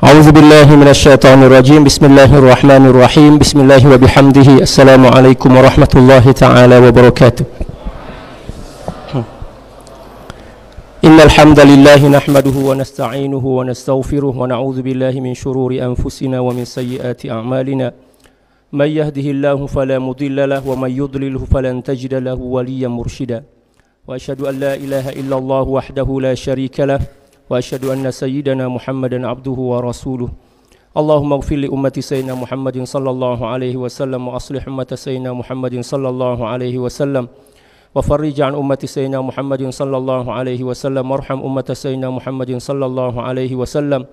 A'udzu billahi minasyaitonir rajim. Bismillahirrahmanirrahim. Bismillah wa bihamdihi. Assalamualaikum warahmatullahi taala wabarakatuh. Innal hamdalillah nahmaduhu wa nasta'inuhu wa nastaghfiruh wa na'udzu billahi min shururi anfusina wa min sayyiati a'malina. May yahdihillahu fala mudilla lahu wa may yudlilhu falan tajida lahu waliyyan mursyida. Wa asyhadu an la ilaha illallah wahdahu la syarika lahu wa asyhadu anna sayyidana Muhammadan abduhu wa rasuluh. Allahumma ighfir li ummati sayyidina Muhammadin sallallahu alaihi wasallam wa aslih ummata sayyidina Muhammadin sallallahu alaihi wasallam wa farrij an ummati sayyidina Muhammadin sallallahu alaihi wasallam warham ummata sayyidina Muhammadin sallallahu alaihi wasallam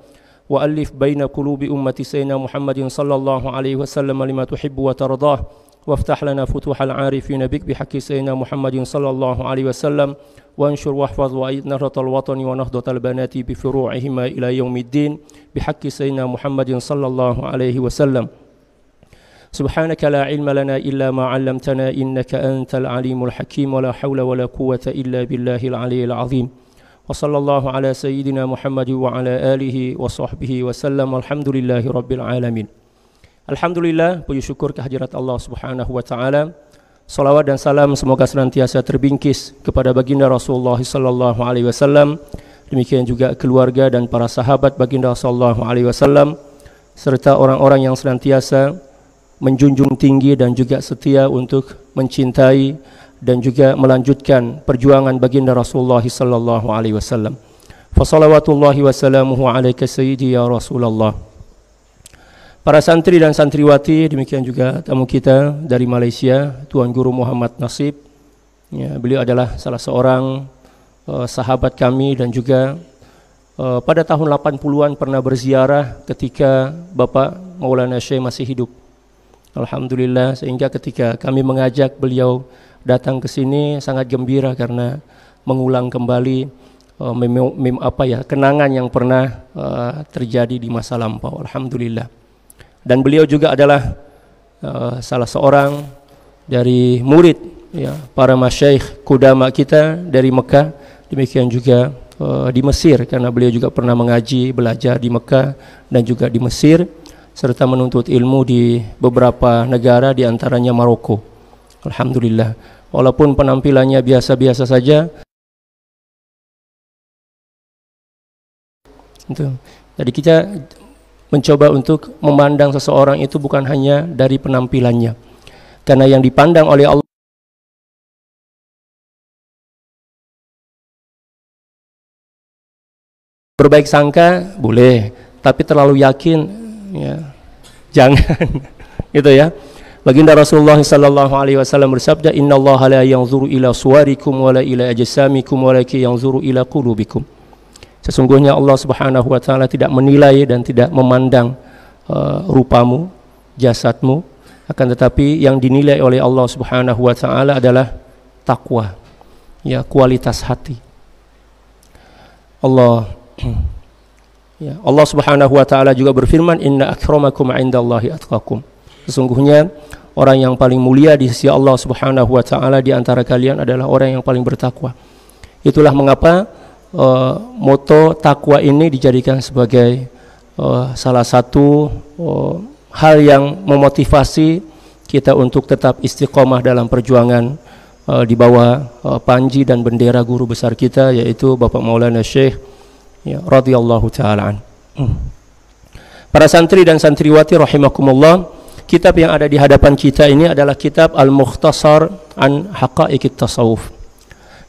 wa alif baina qulubi ummati sayyidina Muhammadin sallallahu alaihi wasallam lima tuhibbu wa tardah وافتح لنا فتوح العارفين بك بحق سيدنا محمد صلى الله عليه وسلم وانشر واحفظ وأيد نهضة الوطن ونهضة البنات بفروعهما إلى يوم الدين بحق سيدنا محمد صلى الله عليه وسلم. سبحانك لا علم لنا إلا ما علمتنا إنك أنت العليم الحكيم ولا حول ولا قوة إلا بالله العلي العظيم وصلى الله على سيدنا محمد وعلى آله وصحبه وسلم والحمد لله رب العالمين. Alhamdulillah, puji syukur kehadirat Allah Subhanahu wa taala. Salawat dan salam semoga senantiasa terbingkis kepada baginda Rasulullah sallallahu alaihi wasallam. Demikian juga keluarga dan para sahabat baginda sallallahu alaihi wasallam serta orang-orang yang senantiasa menjunjung tinggi dan juga setia untuk mencintai dan juga melanjutkan perjuangan baginda Rasulullah sallallahu alaihi wasallam. Fa salawatullahi wa salamuhu alaika sayyidi ya Rasulullah. Para santri dan santriwati, demikian juga tamu kita dari Malaysia, Tuan Guru Muhammad Nasib. Ya, beliau adalah salah seorang sahabat kami dan juga pada tahun 80-an pernah berziarah ketika Bapak Maulana Syekh masih hidup. Alhamdulillah, sehingga ketika kami mengajak beliau datang ke sini sangat gembira karena mengulang kembali kenangan yang pernah terjadi di masa lampau. Alhamdulillah. Dan beliau juga adalah salah seorang dari murid ya, para masyayikh kudama kita dari Mekah, demikian juga di Mesir karena beliau juga pernah mengaji, belajar di Mekah dan juga di Mesir serta menuntut ilmu di beberapa negara di antaranya Maroko. Alhamdulillah. Walaupun penampilannya biasa-biasa saja. Jadi kita mencoba untuk memandang seseorang itu bukan hanya dari penampilannya, karena yang dipandang oleh Allah berbaik sangka boleh, tapi terlalu yakin ya jangan. Gitu ya. Baginda Rasulullah sallallahu alaihi wasallam bersabda, innallaha la yanzuru ila suwarikum wala ila ajsamikum walakin yanzuru ila qulubikum. Sesungguhnya Allah Subhanahu wa taala tidak menilai dan tidak memandang rupamu, jasadmu, akan tetapi yang dinilai oleh Allah Subhanahu wa taala adalah takwa, ya, kualitas hati. Allah Subhanahu wa taala juga berfirman, inna akramakum 'indallahi atqakum. Sesungguhnya orang yang paling mulia di sisi Allah Subhanahu wa taala di antara kalian adalah orang yang paling bertakwa. Itulah mengapa moto takwa ini dijadikan sebagai salah satu hal yang memotivasi kita untuk tetap istiqomah dalam perjuangan di bawah panji dan bendera guru besar kita, yaitu Bapak Maulana Syekh ya, radhiyallahu ta'ala an. Para santri dan santriwati rahimakumullah, kitab yang ada di hadapan kita ini adalah kitab Al-Mukhtasar an Haqa'iqit Tasawuf.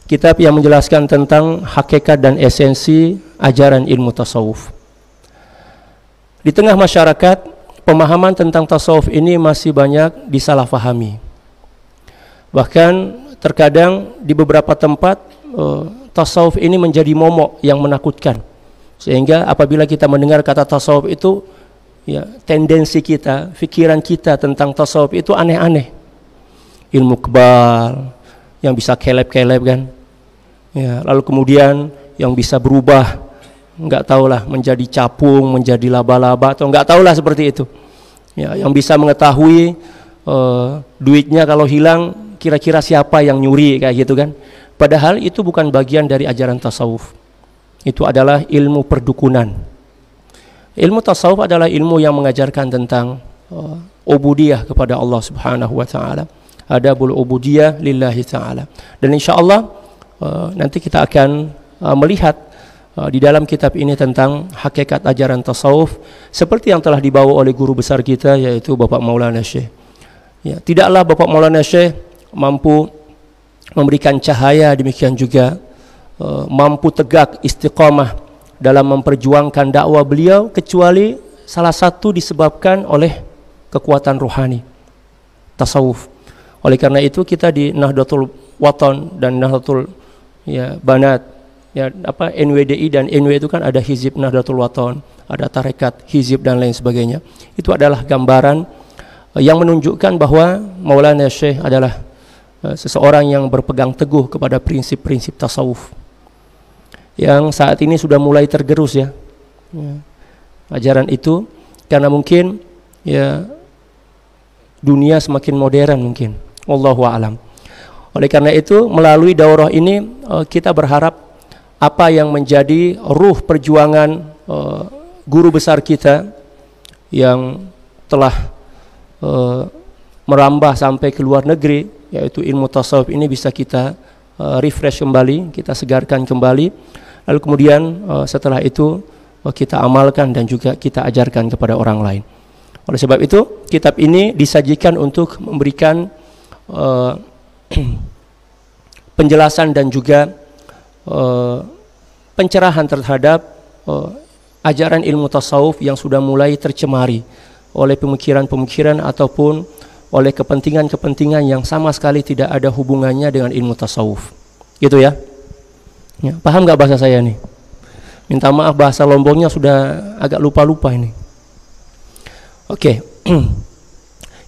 Kitab yang menjelaskan tentang hakikat dan esensi ajaran ilmu tasawuf. Di tengah masyarakat, pemahaman tentang tasawuf ini masih banyak disalahfahami. Bahkan terkadang di beberapa tempat tasawuf ini menjadi momok yang menakutkan. Sehingga apabila kita mendengar kata tasawuf itu, ya, tendensi kita, pikiran kita tentang tasawuf itu aneh-aneh. Ilmu kebal yang bisa kelep-kelep kan. Ya, lalu kemudian yang bisa berubah, nggak tahulah menjadi capung, menjadi laba-laba atau nggak tahulah seperti itu. Ya, yang bisa mengetahui duitnya kalau hilang kira-kira siapa yang nyuri kayak gitu kan. Padahal itu bukan bagian dari ajaran tasawuf. Itu adalah ilmu perdukunan. Ilmu tasawuf adalah ilmu yang mengajarkan tentang ubudiyah kepada Allah Subhanahu wa taala. Adabul ubudiyah lillahi taala. Dan insyaallah nanti kita akan melihat di dalam kitab ini tentang hakikat ajaran tasawuf seperti yang telah dibawa oleh guru besar kita, yaitu Bapak Maulana Syekh. Ya, tidaklah Bapak Maulana Syekh mampu memberikan cahaya, demikian juga mampu tegak istiqamah dalam memperjuangkan dakwah beliau kecuali salah satu disebabkan oleh kekuatan rohani, tasawuf. Oleh karena itu kita di Nahdlatul Watan dan Nahdlatul Banat, NWDI dan NW itu kan ada hizib Nahdlatul Watan, ada tarekat, hizib dan lain sebagainya. Itu adalah gambaran yang menunjukkan bahwa Maulana Syekh adalah seseorang yang berpegang teguh kepada prinsip-prinsip tasawuf yang saat ini sudah mulai tergerus ajaran itu, karena mungkin dunia semakin modern mungkin, wallahu a'lam. Oleh karena itu melalui daurah ini kita berharap apa yang menjadi ruh perjuangan guru besar kita yang telah merambah sampai ke luar negeri, yaitu ilmu tasawuf ini bisa kita refresh kembali, kita segarkan kembali, lalu kemudian setelah itu kita amalkan dan juga kita ajarkan kepada orang lain. Oleh sebab itu kitab ini disajikan untuk memberikan penjelasan dan juga pencerahan terhadap ajaran ilmu tasawuf yang sudah mulai tercemari oleh pemikiran-pemikiran ataupun oleh kepentingan-kepentingan yang sama sekali tidak ada hubungannya dengan ilmu tasawuf. Gitu ya. Paham nggak bahasa saya nih? Minta maaf bahasa Lomboknya sudah agak lupa-lupa ini. Oke.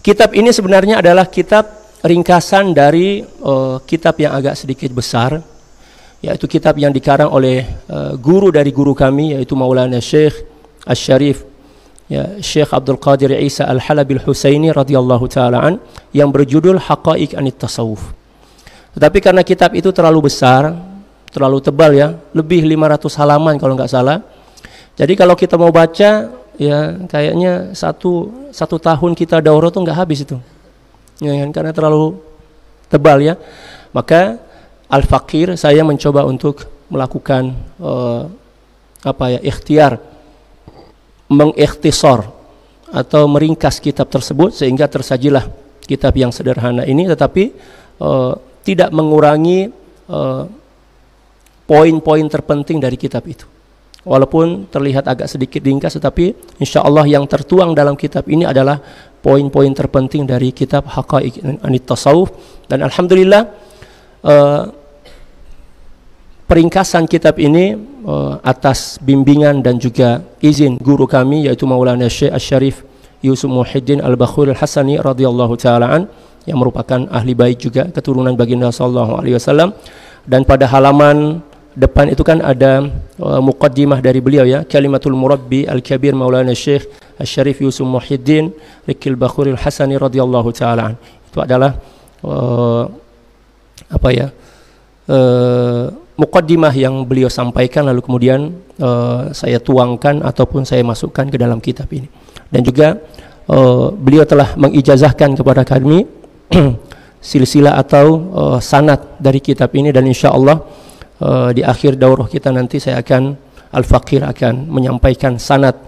Kitab ini sebenarnya adalah kitab ringkasan dari kitab yang agak sedikit besar, yaitu kitab yang dikarang oleh guru dari guru kami, yaitu Maulana Syekh Asy-Syarif Syekh Abdul Qadir Isa Al-Halabi Al-Husaini radhiyallahu taala an, yang berjudul Haqaiq Anit Tasawuf. Tetapi karena kitab itu terlalu besar, terlalu tebal lebih 500 halaman kalau nggak salah. Jadi kalau kita mau baca kayaknya satu tahun kita daurah tuh nggak habis itu. Karena terlalu tebal Maka Al-Faqir saya mencoba untuk melakukan ikhtiar mengikhtisar atau meringkas kitab tersebut sehingga tersajilah kitab yang sederhana ini, tetapi tidak mengurangi poin-poin terpenting dari kitab itu. Walaupun terlihat agak sedikit ringkas, tetapi insya Allah yang tertuang dalam kitab ini adalah poin-poin terpenting dari kitab Haqaiq Anit Tasawuf. Dan alhamdulillah peringkasan kitab ini atas bimbingan dan juga izin guru kami, yaitu Maulana Syekh Asy-Syarif Yusuf Muhyiddin Al-Bakhul Al-Hasani radhiyallahu taala an, yang merupakan ahli bait juga, keturunan baginda sallallahu alaihi wasallam. Dan pada halaman depan itu kan ada muqaddimah dari beliau Kalimatul Murabbi Al-Kabir Maulana Syekh Asy-Syarif Yusuf Muhyiddin Rikil Bakhul Al-Hasani radhiyallahu taala an. Itu adalah muqaddimah yang beliau sampaikan, lalu kemudian saya tuangkan ataupun saya masukkan ke dalam kitab ini. Dan juga beliau telah mengijazahkan kepada kami silsilah atau sanad dari kitab ini, dan insya Allah di akhir daurah kita nanti saya akan Al-Faqir akan menyampaikan sanad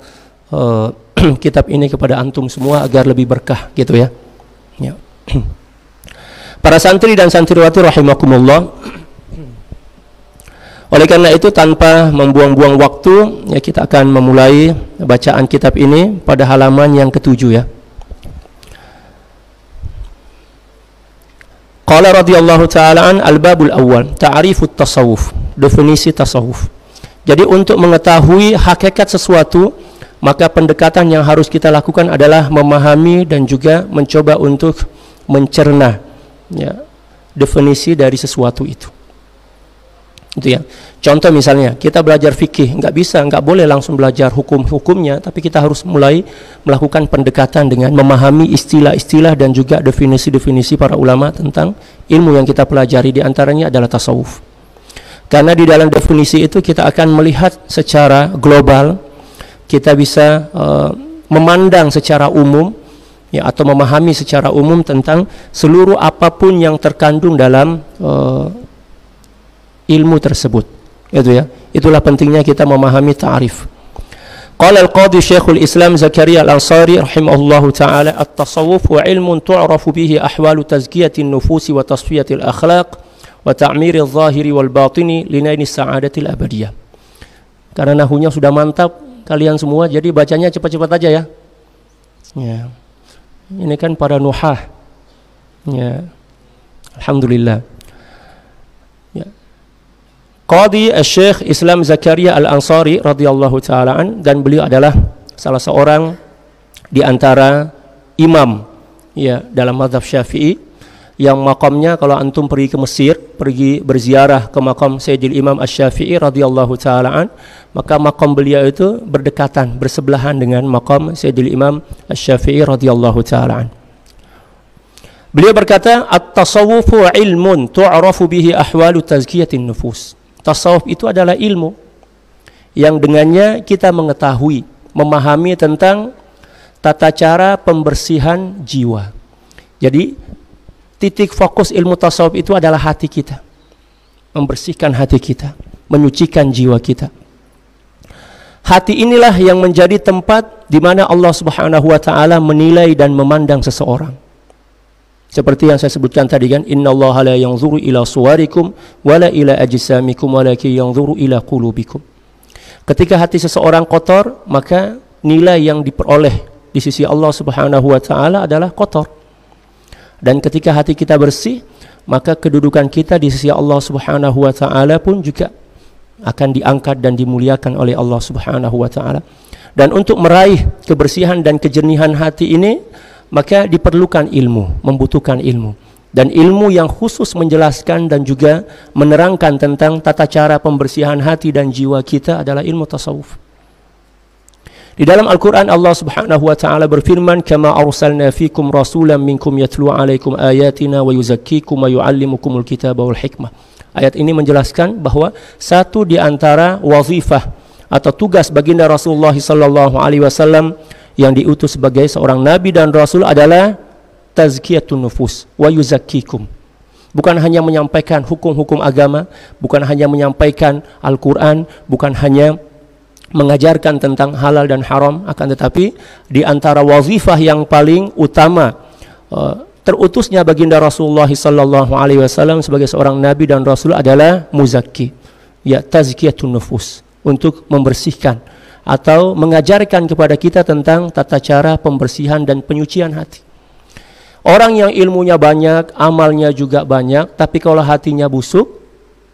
kitab ini kepada antum semua agar lebih berkah gitu ya. Para santri dan santriwati rahimakumullah, oleh karena itu tanpa membuang-buang waktu kita akan memulai bacaan kitab ini pada halaman yang ke-7 Qala radhiyallahu ta'ala an al-babul awal ta'rifut tasawuf, definisi tasawuf. Jadi untuk mengetahui hakikat sesuatu, maka pendekatan yang harus kita lakukan adalah memahami dan juga mencoba untuk mencerna definisi dari sesuatu itu. Contoh misalnya kita belajar fikih, nggak boleh langsung belajar hukum-hukumnya, tapi kita harus mulai melakukan pendekatan dengan memahami istilah-istilah dan juga definisi-definisi para ulama tentang ilmu yang kita pelajari, di antaranya adalah tasawuf. Karena di dalam definisi itu kita akan melihat secara global, kita bisa memandang secara umum, ya, atau memahami secara umum tentang seluruh apapun yang terkandung dalam ilmu tersebut. Itu ya. Itulah pentingnya kita memahami ta'rif. Qala al-Qadhi Syekhul Islam Zakaria Al-Ansari rahimahullahu taala, at-tasawuf wa ilmun tu'rafu bihi ahwalu tazkiyatin nufusi wa tasfiyatil akhlaq wa ta'miril zahiri wal batini linaini sa'adatil abadiyah. Karena nahunya sudah mantap kalian semua, jadi bacanya cepat-cepat aja ya. Ya. Ini kan para nuhah. Ya. Alhamdulillah. Ya. Qadhi Syekh Islam Zakaria Al-Ansari radhiyallahu taala an, dan beliau adalah salah seorang di antara imam ya dalam mazhab Syafi'i yang makamnya, kalau antum pergi ke Mesir, pergi berziarah ke makam Sayyidil Imam Asy-Syafi'i radhiyallahu taala an, maka makam beliau itu berdekatan, bersebelahan dengan makam Sayyidil Imam Asy-Syafi'i radhiyallahu taala an. Beliau berkata, at-tasawwufu ilmun tu'rafu bihi ahwalu tazkiyatin nufus. Tasawuf itu adalah ilmu yang dengannya kita mengetahui, memahami tentang tata cara pembersihan jiwa. Jadi titik fokus ilmu tasawuf itu adalah hati kita, membersihkan hati kita, menyucikan jiwa kita. Hati inilah yang menjadi tempat di mana Allah Subhanahu wa taala menilai dan memandang seseorang. Seperti yang saya sebutkan tadi kan, innallaha la yanzuru ila suwarikum wala ila ajsamikum walakin yanzuru ila qulubikum. Ketika hati seseorang kotor, maka nilai yang diperoleh di sisi Allah Subhanahu wa taala adalah kotor. Dan ketika hati kita bersih, maka kedudukan kita di sisi Allah Subhanahu wa taala pun juga akan diangkat dan dimuliakan oleh Allah Subhanahu wa taala. Dan untuk meraih kebersihan dan kejernihan hati ini, maka diperlukan ilmu, membutuhkan ilmu. Dan ilmu yang khusus menjelaskan dan juga menerangkan tentang tata cara pembersihan hati dan jiwa kita adalah ilmu tasawuf. Di dalam Al-Quran Allah Subhanahu wa ta'ala berfirman, kama arsalna fikum rasulan minkum yatlu alaikum ayatina wa yuzakkikum wa yuallimukumul kitaba wal hikmah. Ayat ini menjelaskan bahwa satu di antara wazifah atau tugas baginda Rasulullah sallallahu alaihi wasallam yang diutus sebagai seorang nabi dan rasul adalah tazkiyatun nufus wa yuzakkikum. Bukan hanya menyampaikan hukum-hukum agama, bukan hanya menyampaikan Al-Quran, bukan hanya mengajarkan tentang halal dan haram, akan tetapi di antara wazifah yang paling utama terutusnya baginda Rasulullah sallallahu alaihi wasallam sebagai seorang nabi dan rasul adalah muzakki, ya tazkiyatun nufus, untuk membersihkan atau mengajarkan kepada kita tentang tata cara pembersihan dan penyucian hati. Orang yang ilmunya banyak, amalnya juga banyak, tapi kalau hatinya busuk,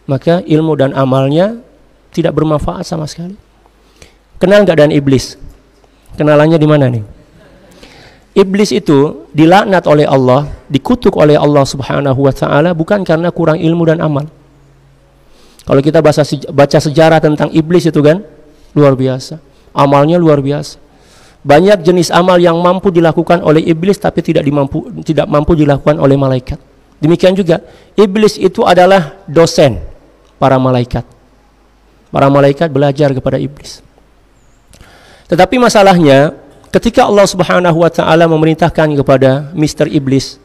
maka ilmu dan amalnya tidak bermanfaat sama sekali. Kenal nggak dengan iblis? Kenalannya di mana nih? Iblis itu dilaknat oleh Allah, dikutuk oleh Allah Subhanahu wa taala bukan karena kurang ilmu dan amal. Kalau kita baca sejarah tentang iblis itu kan luar biasa. Amalnya luar biasa. Banyak jenis amal yang mampu dilakukan oleh iblis tapi tidak mampu dilakukan oleh malaikat. Demikian juga iblis itu adalah dosen para malaikat. Para malaikat belajar kepada iblis. Tetapi masalahnya ketika Allah Subhanahu wa taala memerintahkan kepada Mr. Iblis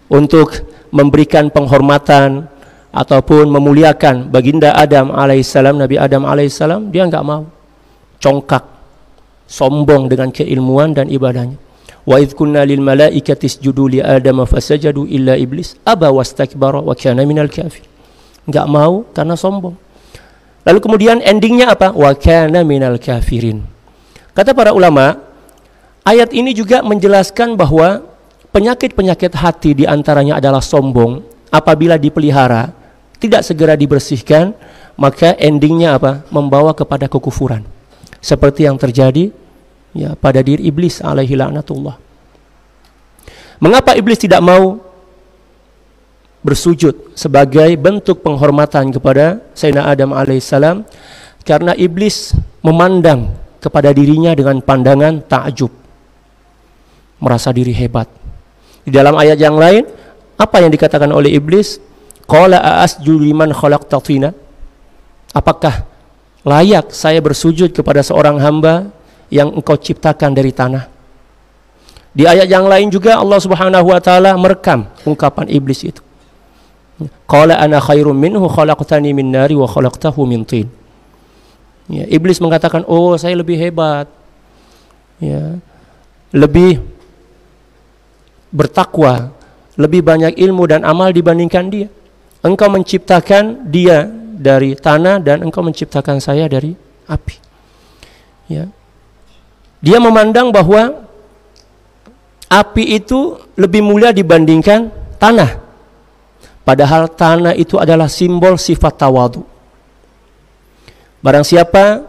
untuk memberikan penghormatan ataupun memuliakan baginda Adam alaihissalam, Nabi Adam alaihissalam, dia enggak mau. Congkak, sombong dengan keilmuan dan ibadahnya. Wa idz kunna lil malaikati isjudu li Adam fasajadu illa iblis aba wastakbara wa kana minal kafir. Enggak mau karena sombong. Lalu kemudian endingnya apa? Wa kana minal kafirin. Kata para ulama, ayat ini juga menjelaskan bahwa penyakit-penyakit hati diantaranya adalah sombong. Apabila dipelihara, tidak segera dibersihkan, maka endingnya apa? Membawa kepada kekufuran. Seperti yang terjadi ya pada diri iblis alaihi laknatullah. Mengapa iblis tidak mau bersujud sebagai bentuk penghormatan kepada Sayyidina Adam alaihissalam? Karena iblis memandang kepada dirinya dengan pandangan takjub, merasa diri hebat. Di dalam ayat yang lain, apa yang dikatakan oleh iblis? Qala a'asjudu liman khalaqta tina? Apakah layak saya bersujud kepada seorang hamba yang engkau ciptakan dari tanah. Di ayat yang lain juga Allah Subhanahu wa taala merekam ungkapan iblis itu. Qala ana khairum minhu khalaqtani min nari wa khalaqtahu min tin. Ya, iblis mengatakan, "Oh, saya lebih hebat. Ya, lebih bertakwa, lebih banyak ilmu dan amal dibandingkan dia. Engkau menciptakan dia dari tanah dan engkau menciptakan saya dari api." Ya. Dia memandang bahwa api itu lebih mulia dibandingkan tanah. Padahal tanah itu adalah simbol sifat tawadu. Barang siapa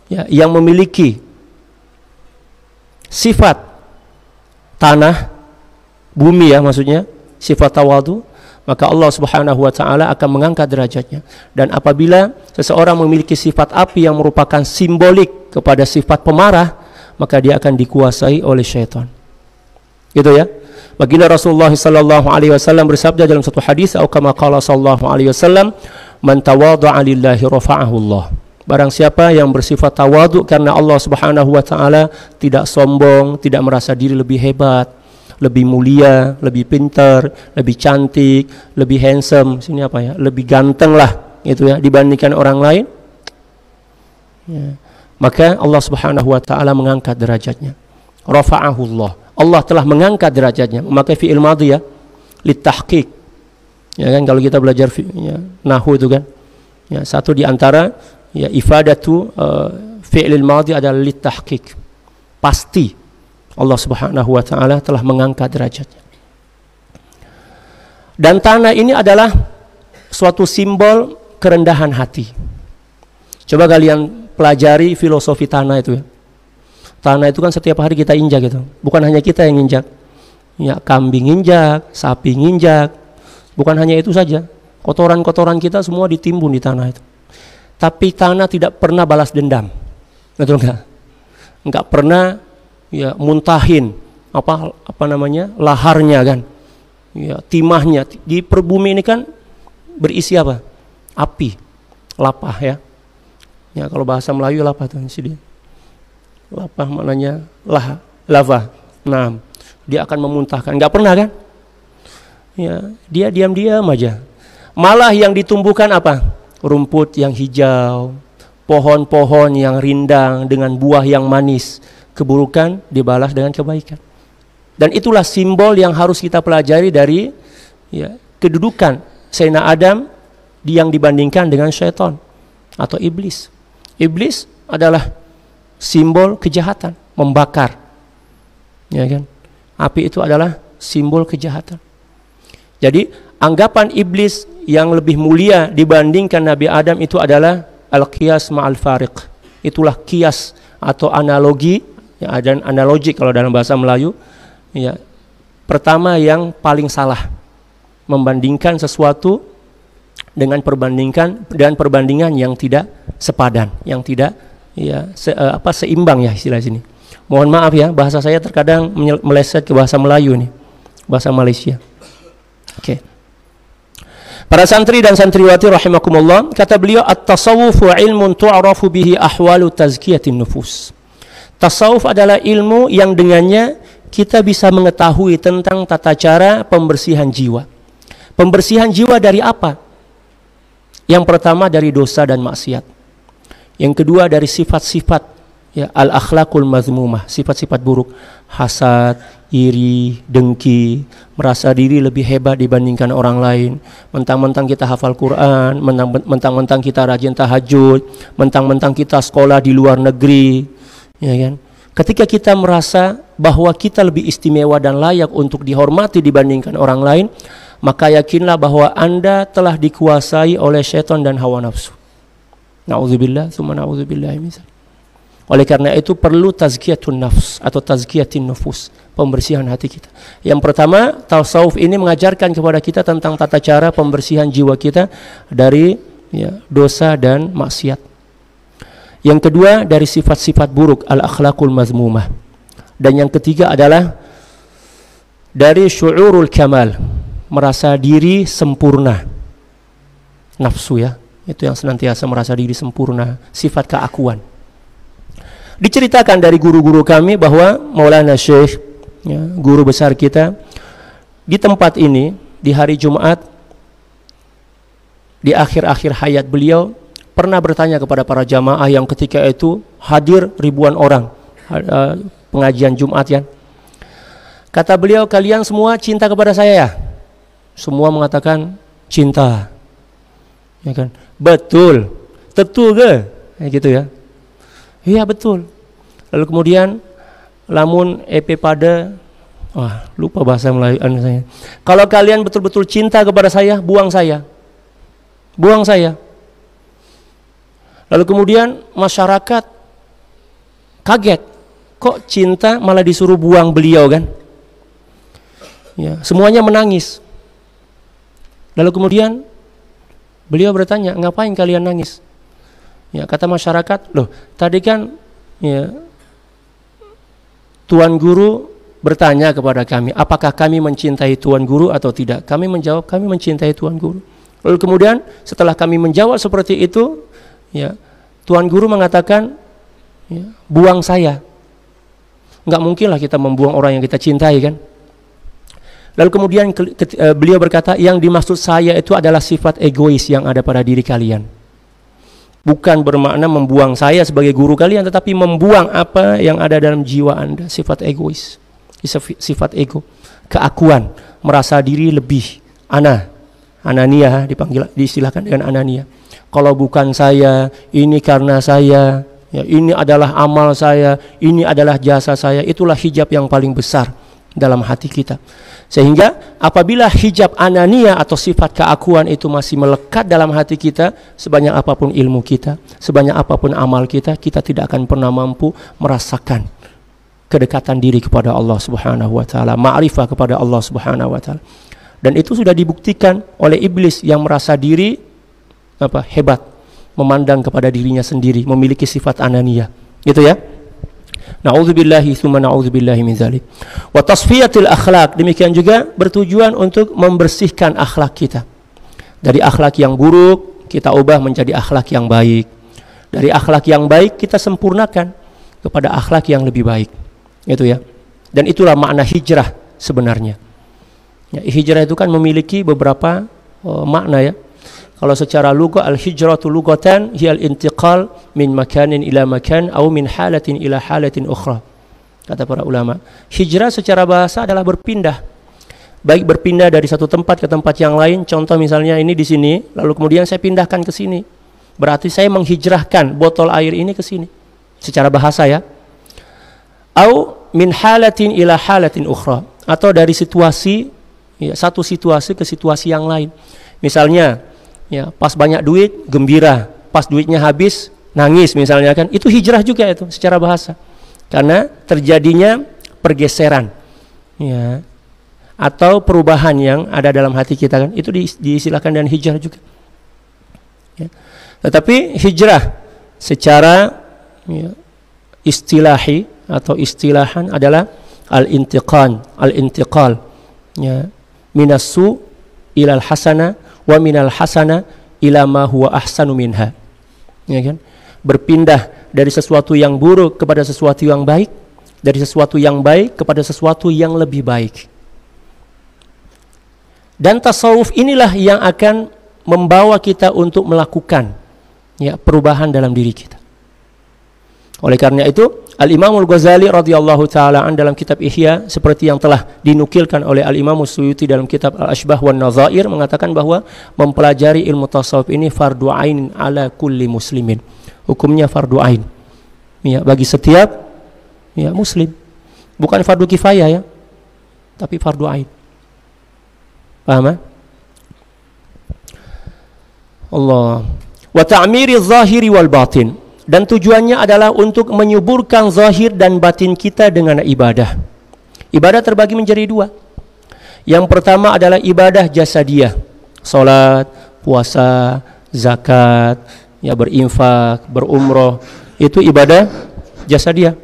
ya, yang memiliki sifat tanah, bumi ya maksudnya, sifat tawadu, maka Allah Subhanahu wa taala akan mengangkat derajatnya. Dan apabila seseorang memiliki sifat api yang merupakan simbolik kepada sifat pemarah, maka dia akan dikuasai oleh syaitan. Gitu ya. Baginda Rasulullah sallallahu alaihi wasallam bersabda dalam satu hadis, atau kama qala sallallahu alaihi wasallam, "Man tawadha'a lillahi rafa'ahu Allah." Barang siapa yang bersifat tawadhu karena Allah Subhanahu wa taala, tidak sombong, tidak merasa diri lebih hebat, lebih mulia, lebih pintar, lebih cantik, lebih handsome, sini apa ya? Lebih ganteng lah gitu ya dibandingkan orang lain. Ya. Maka Allah Subhanahu wa taala mengangkat derajatnya. Rafa'ahu Allah. Allah telah mengangkat derajatnya, memakai fi'il madhi ya, litahqiq. Ya kan, kalau kita belajar ya, nahwu itu kan. Ya, satu di antara ya ifadatu fi'il madhi adalah litahqiq. Pasti Allah Subhanahu wa taala telah mengangkat derajatnya. Dan tanah ini adalah suatu simbol kerendahan hati. Coba kalian pelajari filosofi tanah itu ya. Tanah itu kan setiap hari kita injak gitu. Bukan hanya kita yang injak. Ya, kambing injak, sapi injak. Bukan hanya itu saja. Kotoran-kotoran kita semua ditimbun di tanah itu. Tapi tanah tidak pernah balas dendam. Betul enggak? Enggak pernah ya muntahin apa namanya? Laharnya kan. Ya, timahnya di perbumi ini kan berisi apa? Api, lapah ya. Ya, kalau bahasa Melayu lapah tuh sini. Lapah maknanya lava. Nah, dia akan memuntahkan. Enggak pernah kan? Ya, dia diam-diam aja. Malah yang ditumbuhkan apa? Rumput yang hijau, pohon-pohon yang rindang dengan buah yang manis. Keburukan dibalas dengan kebaikan. Dan itulah simbol yang harus kita pelajari dari ya, kedudukan Sayyidina Adam yang dibandingkan dengan syaitan atau iblis. Iblis adalah simbol kejahatan, membakar. Ya kan? Api itu adalah simbol kejahatan. Jadi, anggapan iblis yang lebih mulia dibandingkan Nabi Adam itu adalah al-qiyas ma'al fariq. Itulah qiyas atau analogi, ya, dan analogi kalau dalam bahasa Melayu, ya. Pertama yang paling salah, membandingkan sesuatu dengan perbandingan yang tidak sepadan, yang tidak ya seimbang ya istilah sini. Mohon maaf ya, bahasa saya terkadang meleset ke bahasa Melayu nih, bahasa Malaysia. Oke. Para santri dan santriwati rahimakumullah, kata beliau, at-tasawwuf ilmun tu'rafu bihi ahwalu tazkiyatin nufus. Tasawuf adalah ilmu yang dengannya kita bisa mengetahui tentang tata cara pembersihan jiwa. Pembersihan jiwa dari apa? Yang pertama dari dosa dan maksiat. Yang kedua dari sifat-sifat ya, al-akhlaqul mazmumah, sifat-sifat buruk, hasad, iri, dengki, merasa diri lebih hebat dibandingkan orang lain, mentang-mentang kita hafal Quran, mentang-mentang kita rajin tahajud, mentang-mentang kita sekolah di luar negeri, ya kan? Ketika kita merasa bahwa kita lebih istimewa dan layak untuk dihormati dibandingkan orang lain, maka yakinlah bahwa Anda telah dikuasai oleh syaitan dan hawa nafsu. Na'udzubillah, tsumma na'udzubillah min dzalik. Oleh karena itu perlu tazkiyatun nafs atau tazkiyatin nufus, pembersihan hati kita. Yang pertama, tasawuf ini mengajarkan kepada kita tentang tata cara pembersihan jiwa kita dari ya, dosa dan maksiat. Yang kedua dari sifat-sifat buruk, al-akhlaqul mazmumah. Dan yang ketiga adalah dari syu'urul kamal, merasa diri sempurna. Nafsu ya, itu yang senantiasa merasa diri sempurna, sifat keakuan. Diceritakan dari guru-guru kami bahwa Maulana Syekh, ya, guru besar kita, di tempat ini di hari Jumat di akhir-akhir hayat beliau pernah bertanya kepada para jamaah yang ketika itu hadir ribuan orang pengajian Jumat ya. Kata beliau, kalian semua cinta kepada saya ya? Semua mengatakan cinta. Ya kan? Betul. Tentu ke? Ya gitu ya. Iya betul. Lalu kemudian lamun EP pada lupa bahasa Melayu saya. Kalau kalian betul-betul cinta kepada saya, buang saya. Buang saya. Lalu kemudian masyarakat kaget. Kok cinta malah disuruh buang beliau kan? Ya, semuanya menangis. Lalu kemudian beliau bertanya, ngapain kalian nangis? Ya, kata masyarakat, loh tadi kan ya, Tuan Guru bertanya kepada kami, apakah kami mencintai Tuan Guru atau tidak? Kami menjawab, kami mencintai Tuan Guru. Lalu kemudian setelah kami menjawab seperti itu, ya, Tuan Guru mengatakan, ya, buang saya. Nggak mungkinlah kita membuang orang yang kita cintai kan? Lalu kemudian beliau berkata, yang dimaksud saya itu adalah sifat egois yang ada pada diri kalian. Bukan bermakna membuang saya sebagai guru kalian, tetapi membuang apa yang ada dalam jiwa Anda, sifat egois, sifat ego, keakuan, merasa diri lebih, anania, diistilahkan dengan anania. Kalau bukan saya, ini karena saya, ya, ini adalah amal saya, ini adalah jasa saya. Itulah hijab yang paling besar dalam hati kita. Sehingga apabila hijab anania atau sifat keakuan itu masih melekat dalam hati kita, sebanyak apapun ilmu kita, sebanyak apapun amal kita, kita tidak akan pernah mampu merasakan kedekatan diri kepada Allah Subhanahu wa taala, ma'rifah kepada Allah Subhanahu wa taala. Dan itu sudah dibuktikan oleh iblis yang merasa diri hebat, memandang kepada dirinya sendiri, memiliki sifat anania. Gitu ya. Na'udzubillahi tsumma na'udzubillahi min dzalik. Wa tasfiyatil akhlaq, demikian juga bertujuan untuk membersihkan akhlak kita. Dari akhlak yang buruk kita ubah menjadi akhlak yang baik. Dari akhlak yang baik kita sempurnakan kepada akhlak yang lebih baik. Itu ya. Dan itulah makna hijrah sebenarnya. Ya, hijrah itu kan memiliki beberapa makna ya. Kalau secara lugah, al-hijratu lugatan hiya al-intiqal min makanin ila makan atau min halatin ila halatin ukhra. Kata para ulama, hijrah secara bahasa adalah berpindah. Baik berpindah dari satu tempat ke tempat yang lain. Contoh misalnya ini di sini, lalu kemudian saya pindahkan ke sini. Berarti saya menghijrahkan botol air ini ke sini. Secara bahasa ya. Au min halatin ila halatin ukhra, atau dari situasi ya, satu situasi ke situasi yang lain. Misalnya ya, pas banyak duit gembira, pas duitnya habis nangis misalnya kan, itu hijrah juga itu secara bahasa, karena terjadinya pergeseran ya, atau perubahan yang ada dalam hati kita kan, itu diistilahkan dengan hijrah juga ya. Tetapi hijrah secara ya, istilahi atau istilahan adalah al-intiqal ya, minassu ilal hasana wa minal hasana ila ma huwa ahsanu minha, ya kan? Berpindah dari sesuatu yang buruk kepada sesuatu yang baik, dari sesuatu yang baik kepada sesuatu yang lebih baik. Dan tasawuf inilah yang akan membawa kita untuk melakukan ya, perubahan dalam diri kita. Oleh karena itu, Al-Imam Al-Ghazali radhiyallahu ta'ala an dalam kitab Ihya, seperti yang telah dinukilkan oleh Al-Imam As-Suyuti dalam kitab Al-Ashbah wan Nadhair, mengatakan bahwa mempelajari ilmu tasawuf ini fardu ain ala kulli muslimin. Hukumnya fardu ain ya, bagi setiap ya, muslim. Bukan fardu kifayah ya, tapi fardu ain. Paham? Allah. Wa ta'miri zahiri wal batin. Dan tujuannya adalah untuk menyuburkan zahir dan batin kita dengan ibadah. Ibadah terbagi menjadi dua. Yang pertama adalah ibadah jasadiyah, salat, puasa, zakat, ya, berinfak, berumroh, itu ibadah jasadiyah.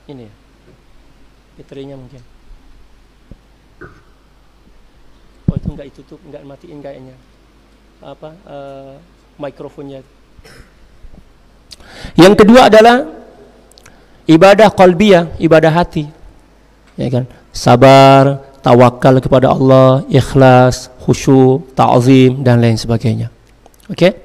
Ini baterainya mungkin. Oh itu enggak ditutup, enggak matiin kayaknya. Mikrofonnya Yang kedua adalah ibadah qalbiyah, ibadah hati. Ya kan? Sabar, tawakal kepada Allah, ikhlas, khusyuk, ta'zim dan lain sebagainya. Oke?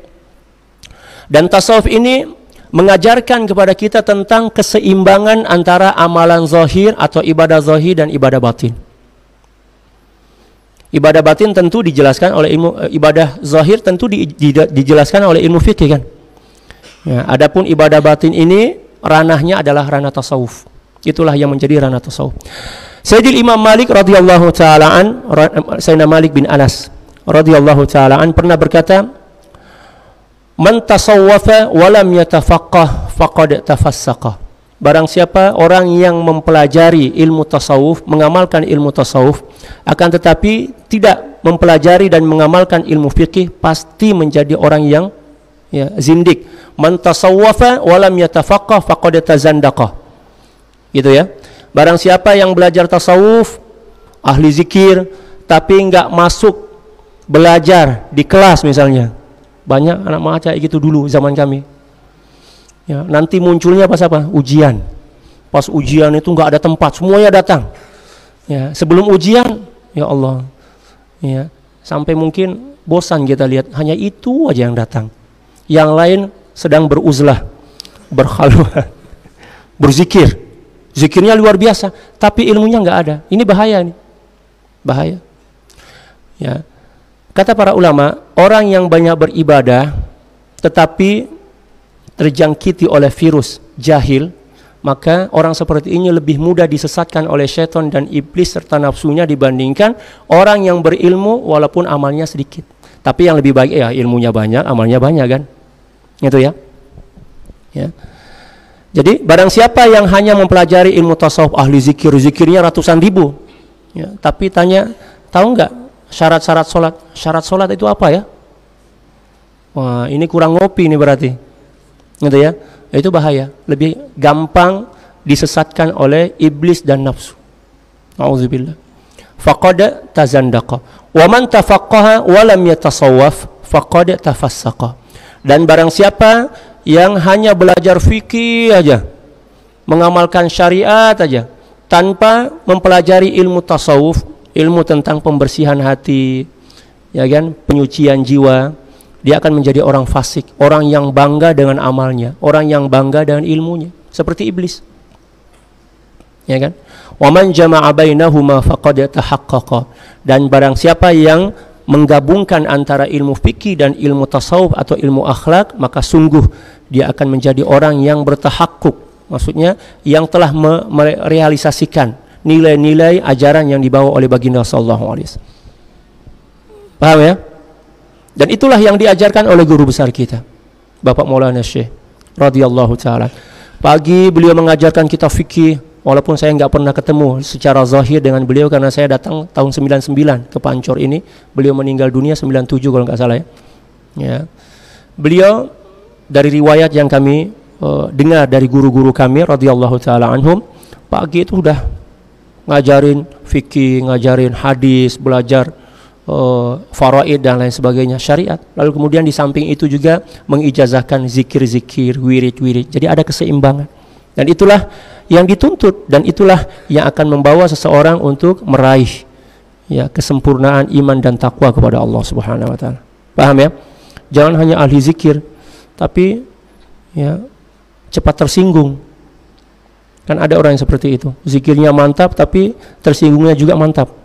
Dan tasawuf ini mengajarkan kepada kita tentang keseimbangan antara amalan zahir atau ibadah zahir dan ibadah batin. Ibadah batin tentu dijelaskan oleh ilmu, ibadah zahir tentu dijelaskan oleh ilmu fikih kan. Ya, adapun ibadah batin ini ranahnya adalah ranah tasawuf. Itulah yang menjadi ranah tasawuf. Sayyidil Imam Malik radhiyallahu taala an, Sayyidina Malik bin Anas radhiyallahu taala an pernah berkata, "Man tasawwafa wa lam yatafaqqah faqad tafassaqa." Barang siapa orang yang mempelajari ilmu tasawuf, mengamalkan ilmu tasawuf, akan tetapi tidak mempelajari dan mengamalkan ilmu fikih, pasti menjadi orang yang zindik. Man tasawwafa wa lam yatafaqqah faqad tazandaqa. Gitu ya. Barang siapa yang belajar tasawuf, ahli zikir, tapi enggak masuk belajar di kelas misalnya. Banyak anak maca gitu dulu zaman kami. Ya, nanti munculnya pas apa? Ujian. Pas ujian itu enggak ada tempat, semuanya datang. Ya, sebelum ujian, ya Allah. Ya, sampai mungkin bosan kita lihat hanya itu aja yang datang. Yang lain sedang beruzlah, berkhalwat, berzikir. Zikirnya luar biasa, tapi ilmunya enggak ada. Ini bahaya nih. Bahaya. Ya. Kata para ulama, orang yang banyak beribadah tetapi terjangkiti oleh virus jahil, maka orang seperti ini lebih mudah disesatkan oleh syaitan dan iblis serta nafsunya dibandingkan orang yang berilmu walaupun amalnya sedikit. Tapi yang lebih baik ya ilmunya banyak, amalnya banyak kan. Gitu ya. Ya. Jadi barang siapa yang hanya mempelajari ilmu tasawuf, ahli zikir, zikirnya ratusan ribu, ya, tapi tanya, tahu nggak syarat-syarat sholat? Syarat sholat itu apa ya? Wah, ini kurang ngopi nih berarti, gitu ya. Itu bahaya, lebih gampang disesatkan oleh iblis dan nafsu. Auzubillah. Faqad tazandaqa. Wa man tafaqqaha wa lam yatasawwaf faqad tafassaqa. Dan barang siapa yang hanya belajar fikih aja, mengamalkan syariat aja, tanpa mempelajari ilmu tasawuf, ilmu tentang pembersihan hati, ya kan, penyucian jiwa, dia akan menjadi orang fasik, orang yang bangga dengan amalnya, orang yang bangga dengan ilmunya, seperti iblis. Ya kan? Wa man jama'a bainahuma faqad tahaqqaqa. Dan barang siapa yang menggabungkan antara ilmu fikih dan ilmu tasawuf atau ilmu akhlak, maka sungguh dia akan menjadi orang yang bertahakkuk, maksudnya yang telah merealisasikan nilai-nilai ajaran yang dibawa oleh baginda sallallahu alaihi wasallam. Paham ya? Dan itulah yang diajarkan oleh guru besar kita, Bapak Maulana Syekh radhiyallahu taala. Pagi beliau mengajarkan kita fikih, walaupun saya enggak pernah ketemu secara zahir dengan beliau karena saya datang tahun 99 ke Pancor ini. Beliau meninggal dunia 97 kalau enggak salah ya. Ya. Beliau dari riwayat yang kami dengar dari guru-guru kami radhiyallahu taala anhum, pagi itu udah ngajarin fikih, ngajarin hadis, belajar faraid dan lain sebagainya, syariat. Lalu kemudian di samping itu juga mengijazahkan zikir-zikir, wirid-wirid. Jadi ada keseimbangan. Dan itulah yang dituntut dan itulah yang akan membawa seseorang untuk meraih ya kesempurnaan iman dan takwa kepada Allah Subhanahu wa taala. Paham ya? Jangan hanya ahli zikir tapi ya cepat tersinggung. Kan ada orang yang seperti itu. Zikirnya mantap tapi tersinggungnya juga mantap.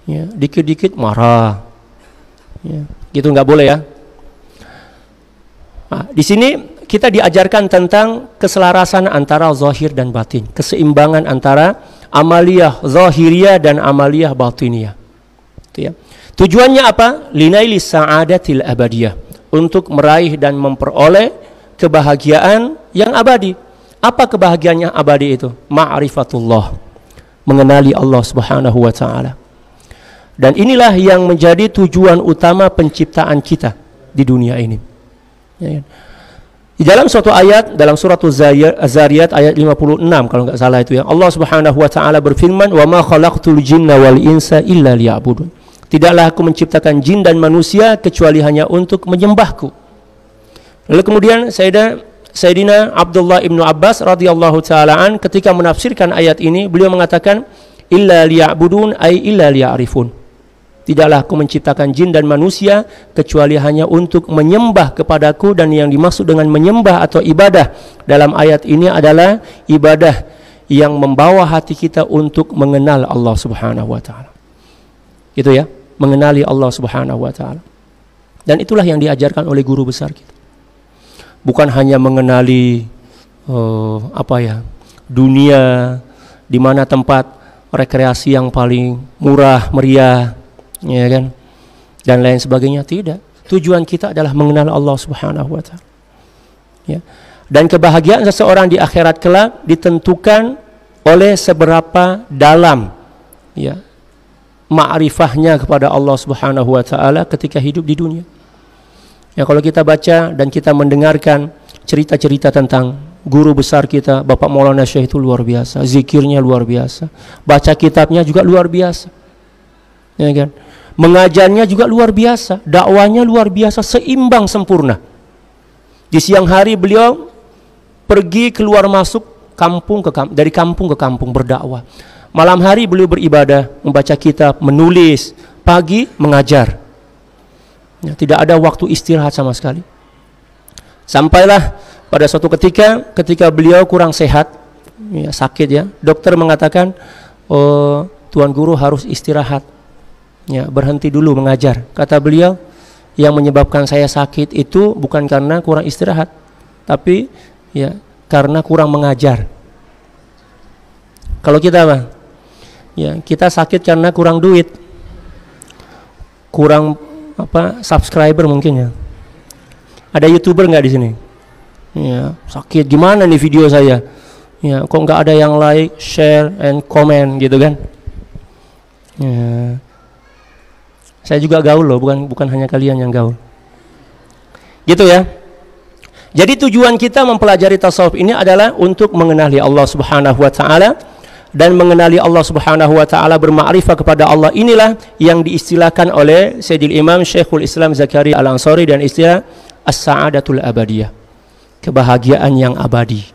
Ya, dikit-dikit marah. Ya, gitu nggak boleh ya. Nah, di sini kita diajarkan tentang keselarasan antara zahir dan batin, keseimbangan antara amaliyah zahiriyah dan amaliyah batiniyah. Itu ya. Tujuannya apa? Linaili sa'adatil abadiyah, untuk meraih dan memperoleh kebahagiaan yang abadi. Apa kebahagiaan yang abadi itu? Ma'rifatullah, mengenali Allah Subhanahu wa taala. Dan inilah yang menjadi tujuan utama penciptaan kita di dunia ini. Ya, di dalam suatu ayat dalam surat Az-Zariyat ayat 56 kalau enggak salah itu ya, Allah Subhanahu wa taala berfirman, "Wa ma khalaqtul jinna wal insa illa liya'budun." Tidaklah aku menciptakan jin dan manusia kecuali hanya untuk menyembahku. Lalu kemudian Sayyidina Abdullah ibnu Abbas radhiyallahu ta'ala ketika menafsirkan ayat ini, beliau mengatakan illa liya'budun ay illa liya'rifun. Tidaklah aku menciptakan jin dan manusia kecuali hanya untuk menyembah kepadaku, dan yang dimaksud dengan menyembah atau ibadah dalam ayat ini adalah ibadah yang membawa hati kita untuk mengenal Allah Subhanahu wa taala. Gitu ya, mengenali Allah Subhanahu wa taala. Dan itulah yang diajarkan oleh guru besar kita. Bukan hanya mengenali dunia, di mana tempat rekreasi yang paling murah, meriah, ya kan, dan lain sebagainya. Tidak. Tujuan kita adalah mengenal Allah Subhanahu wa taala. Ya. Dan kebahagiaan seseorang di akhirat kelak ditentukan oleh seberapa dalam ya ma'rifahnya kepada Allah Subhanahu wa taala ketika hidup di dunia. Ya, kalau kita baca dan kita mendengarkan cerita-cerita tentang guru besar kita, Bapak Maulana Syekh, itu luar biasa, zikirnya luar biasa, baca kitabnya juga luar biasa. Ya kan? Mengajarnya juga luar biasa, dakwanya luar biasa, seimbang, sempurna. Di siang hari beliau pergi keluar masuk dari kampung ke kampung berdakwah. Malam hari beliau beribadah, membaca kitab, menulis, pagi mengajar. Ya, tidak ada waktu istirahat sama sekali. Sampailah pada suatu ketika beliau kurang sehat, ya, sakit ya, dokter mengatakan, Tuan Guru harus istirahat, ya, berhenti dulu mengajar. Kata beliau, yang menyebabkan saya sakit itu bukan karena kurang istirahat, tapi ya karena kurang mengajar. Kalau kita apa? Ya, kita sakit karena kurang duit, kurang subscriber mungkin ya. Ada YouTuber nggak di sini? Ya, sakit gimana nih video saya? Ya, kok nggak ada yang like, share, and comment gitu kan? Ya. Saya juga gaul loh, bukan hanya kalian yang gaul. Gitu ya. Jadi tujuan kita mempelajari tasawuf ini adalah untuk mengenali Allah Subhanahu wa taala. Dan mengenali Allah Subhanahu wa taala, bermakrifah kepada Allah, inilah yang diistilahkan oleh Sayyidil Imam Syekhul Islam Zakaria Al-Ansari dan istilah as-sa'adatul abadiyah, kebahagiaan yang abadi.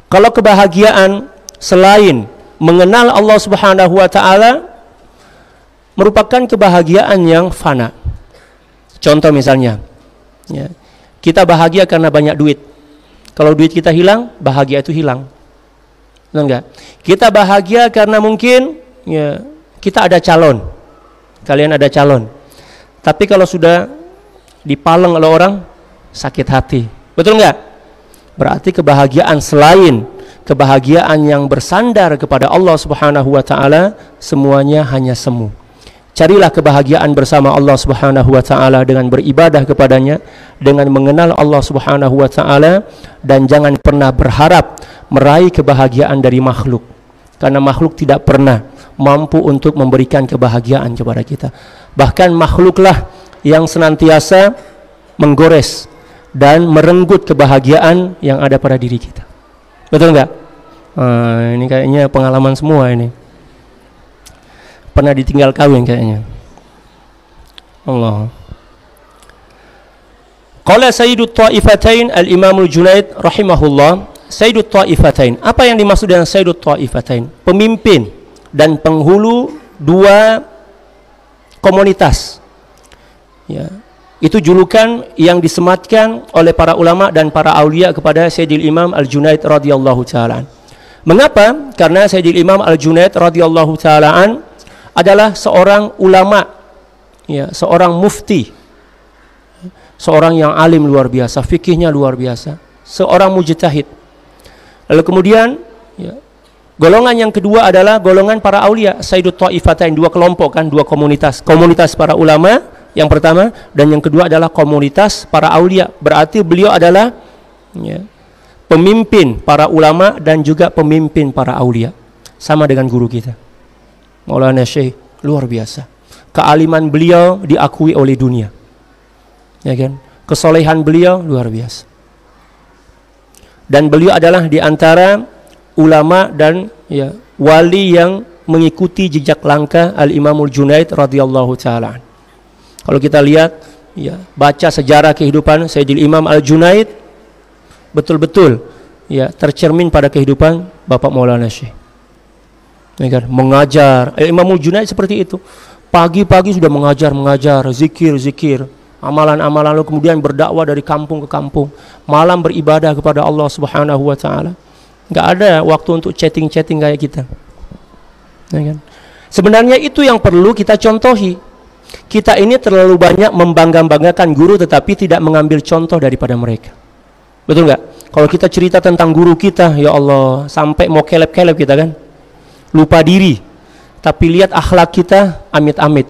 Kalau kebahagiaan selain mengenal Allah Subhanahu wa taala merupakan kebahagiaan yang fana. Contoh misalnya, ya, kita bahagia karena banyak duit. Kalau duit kita hilang, bahagia itu hilang. Benar enggak? Kita bahagia karena mungkin ya, kita ada calon. Kalian ada calon. Tapi kalau sudah dipaleng oleh orang, sakit hati. Betul enggak? Berarti kebahagiaan selain kebahagiaan yang bersandar kepada Allah Subhanahu wa taala, semuanya hanya semu. Carilah kebahagiaan bersama Allah Subhanahu wa taala dengan beribadah kepadanya, dengan mengenal Allah Subhanahu wa taala, dan jangan pernah berharap meraih kebahagiaan dari makhluk, karena makhluk tidak pernah mampu untuk memberikan kebahagiaan kepada kita. Bahkan makhluklah yang senantiasa menggores dan merenggut kebahagiaan yang ada pada diri kita. Betul enggak? Ini kayaknya pengalaman semua ini. Pernah ditinggal kawin kayaknya. Allah. Qala Sayyidut Ta'ifatain Al-Imamul Junaid rahimahullah. Sayyidut Ta'ifatain. Apa yang dimaksud dengan Sayyidut Ta'ifatain? Pemimpin dan penghulu dua komunitas. Ya. Itu julukan yang disematkan oleh para ulama dan para aulia kepada Sayyidil Imam Al-Junaid radhiyallahu ta'ala. Mengapa? Karena Sayyidil Imam Al-Junaid radhiyallahu ta'ala adalah seorang ulama, ya, seorang mufti, seorang yang alim luar biasa, fikihnya luar biasa, seorang mujtahid. Lalu kemudian ya, golongan yang kedua adalah golongan para aulia, Sayyidut Ta'ifatain, dua kelompok kan, dua komunitas. Komunitas para ulama yang pertama, dan yang kedua adalah komunitas para aulia. Berarti beliau adalah ya, pemimpin para ulama dan juga pemimpin para aulia, sama dengan guru kita Maulana Syekh, luar biasa. Kealiman beliau diakui oleh dunia, ya kan? Kesolehan beliau luar biasa. Dan beliau adalah di antara ulama dan ya, wali yang mengikuti jejak langkah Al-Imamul Junaid radhiyallahu taala. Kalau kita lihat, ya, baca sejarah kehidupan Sayyidil Imam Al-Junaid, betul-betul ya tercermin pada kehidupan Bapak Maulana Syekh. Ya kan? Mengajar. Imamul Junaid seperti itu. Pagi-pagi sudah mengajar, zikir, amalan-amalan, lalu kemudian berdakwah dari kampung ke kampung. Malam beribadah kepada Allah Subhanahu wa taala. Enggak ada waktu untuk chatting-chatting kayak kita. Ya kan? Sebenarnya itu yang perlu kita contohi. Kita ini terlalu banyak membangga-banggakan guru tetapi tidak mengambil contoh daripada mereka. Betul nggak? Kalau kita cerita tentang guru kita, ya Allah, sampai mau kelep-kelep kita kan, lupa diri. Tapi lihat akhlak kita, amit-amit,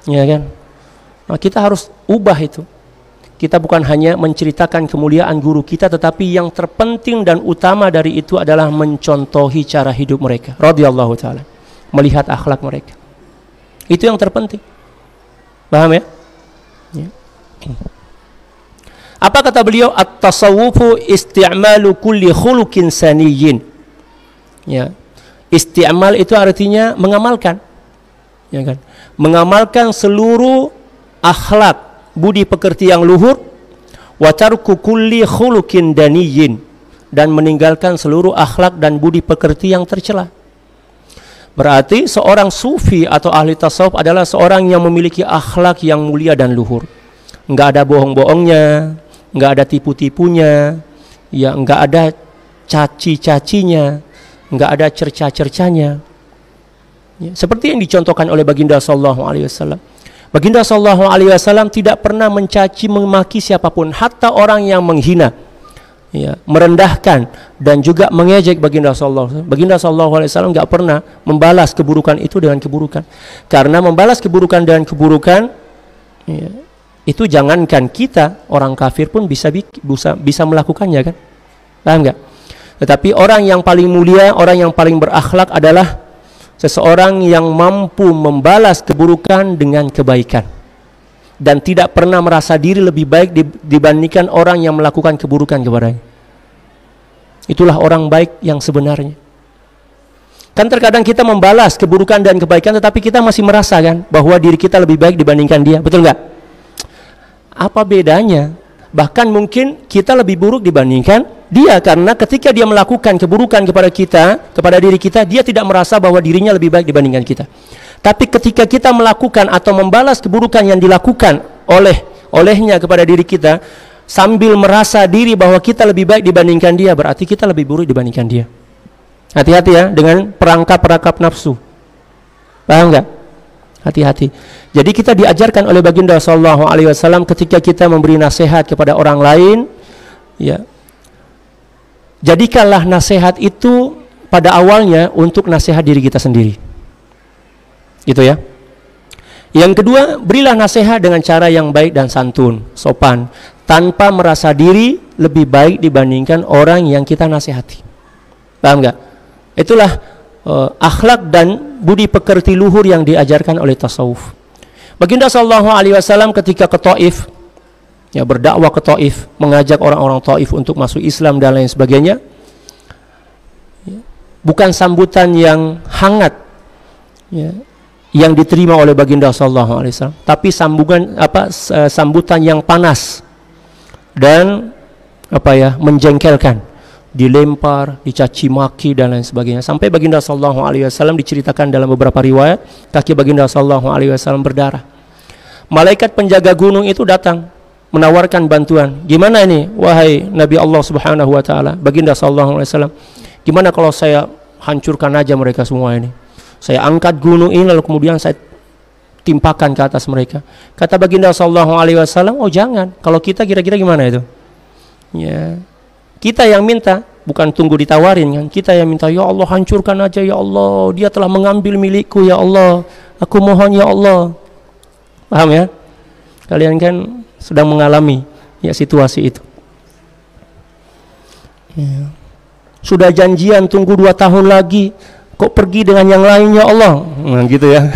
ya kan? Nah, kita harus ubah itu. Kita bukan hanya menceritakan kemuliaan guru kita, tetapi yang terpenting dan utama dari itu adalah mencontohi cara hidup mereka, radhiyallahu taala, melihat akhlak mereka. Itu yang terpenting. Paham ya? Ya. Apa kata beliau? At-tasawwufu isti'malu kulli khuluqin saniyyin. Ya. Isti'mal itu artinya mengamalkan. Ya kan? Mengamalkan seluruh akhlak, budi pekerti yang luhur, wa tarku kulli khuluqin daniyyin, dan meninggalkan seluruh akhlak dan budi pekerti yang tercela. Berarti seorang sufi atau ahli tasawuf adalah seorang yang memiliki akhlak yang mulia dan luhur. Enggak ada bohong-bohongnya, enggak ada tipu-tipunya, ya enggak ada caci-cacinya, enggak ada cerca-cercanya. Ya, seperti yang dicontohkan oleh Baginda sallallahu alaihi wasallam. Baginda sallallahu alaihi wasallam tidak pernah mencaci memaki siapapun, hatta orang yang menghina, ya, merendahkan dan juga mengejek Baginda sallallahu alaihi wasallam. Baginda sallallahu alaihi wasallam enggak pernah membalas keburukan itu dengan keburukan. Karena membalas keburukan dengan keburukan, ya, itu jangankan kita, orang kafir pun bisa melakukannya kan? Paham enggak? Tetapi orang yang paling mulia, orang yang paling berakhlak adalah seseorang yang mampu membalas keburukan dengan kebaikan dan tidak pernah merasa diri lebih baik dibandingkan orang yang melakukan keburukan kepadanya. Itulah orang baik yang sebenarnya. Kan terkadang kita membalas keburukan dan kebaikan tetapi kita masih merasa kan bahwa diri kita lebih baik dibandingkan dia. Betul nggak? Apa bedanya? Bahkan mungkin kita lebih buruk dibandingkan dia, karena ketika dia melakukan keburukan kepada kita, kepada diri kita, dia tidak merasa bahwa dirinya lebih baik dibandingkan kita. Tapi ketika kita melakukan atau membalas keburukan yang dilakukan olehnya kepada diri kita, sambil merasa diri bahwa kita lebih baik dibandingkan dia, berarti kita lebih buruk dibandingkan dia. Hati-hati ya dengan perangkap-perangkap nafsu. Paham nggak? Hati-hati. Jadi kita diajarkan oleh Baginda sallallahu alaihi wasallam ketika kita memberi nasihat kepada orang lain, ya, jadikanlah nasihat itu pada awalnya untuk nasihat diri kita sendiri. Gitu ya. Yang kedua, berilah nasihat dengan cara yang baik dan santun, sopan, tanpa merasa diri lebih baik dibandingkan orang yang kita nasihati. Paham nggak? Itulah akhlak dan budi pekerti luhur yang diajarkan oleh tasawuf. Baginda sallallahu alaihi wasallam ketika ke Taif, ya, berdakwah ke Taif, mengajak orang-orang Taif untuk masuk Islam dan lain sebagainya, ya, bukan sambutan yang hangat, ya, yang diterima oleh Baginda sallallahu alaihi wasallam, tapi sambutan yang panas dan menjengkelkan. Dilempar, dicaci maki dan lain sebagainya. Sampai Baginda sallallahu alaihi wasallam diceritakan dalam beberapa riwayat, kaki Baginda sallallahu alaihi wasallam berdarah. Malaikat penjaga gunung itu datang menawarkan bantuan. Gimana ini wahai Nabi Allah Subhanahu wa taala? Baginda sallallahu alaihi wasallam, gimana kalau saya hancurkan aja mereka semua ini? Saya angkat gunung ini lalu kemudian saya timpakan ke atas mereka. Kata Baginda sallallahu alaihi wasallam, oh jangan. Kalau kita kira-kira gimana itu? Ya, kita yang minta, bukan tunggu ditawarin kan. Kita yang minta, ya Allah hancurkan aja ya Allah, dia telah mengambil milikku ya Allah, aku mohon ya Allah. Paham ya? Kalian kan sedang mengalami ya situasi itu. Ya. Sudah janjian tunggu 2 tahun lagi, kok pergi dengan yang lain ya Allah? Nah, gitu ya.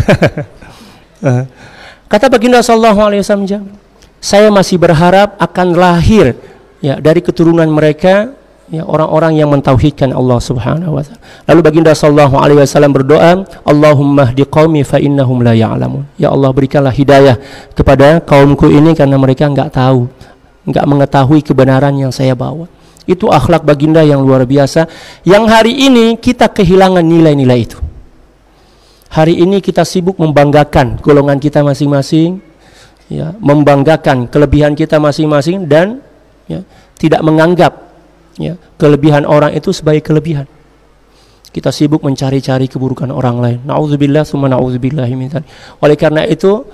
Kata Baginda sallallahu alaihi wasallam, saya masih berharap akan lahir, ya, dari keturunan mereka, ya, orang-orang yang mentauhidkan Allah Subhanahu wa taala. Lalu baginda sallallahu alaihi wasallam berdoa, Allahumma hdi qaumi fa innahum la ya'lamun. Ya Allah, berikanlah hidayah kepada kaumku ini karena mereka enggak tahu, enggak mengetahui kebenaran yang saya bawa. Itu akhlak baginda yang luar biasa, yang hari ini kita kehilangan nilai-nilai itu. Hari ini kita sibuk membanggakan golongan kita masing-masing, ya, membanggakan kelebihan kita masing-masing, dan ya, tidak menganggap ya, kelebihan orang itu sebagai kelebihan. Kita sibuk mencari-cari keburukan orang lain. Na'udzubillah summa na'udzubillahi min dzalik. Oleh karena itu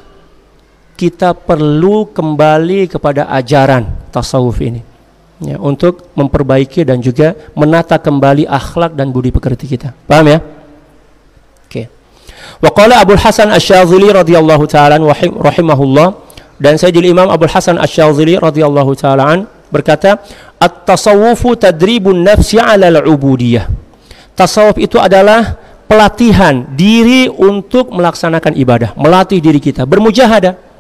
kita perlu kembali kepada ajaran tasawuf ini, ya, untuk memperbaiki dan juga menata kembali akhlak dan budi pekerti kita. Paham ya? Oke. Wa qala Abu Hasan Asy-Syadzili radhiyallahu ta'ala rahimahullah, dan Sayyidil Imam Abu Hasan Asy-Syadzili radhiyallahu ta'ala berkata, at-tasawwufu tadribun nafsi 'ala al-'ubudiyah. Tasawuf itu adalah pelatihan diri untuk melaksanakan ibadah, melatih diri kita bermujahadah.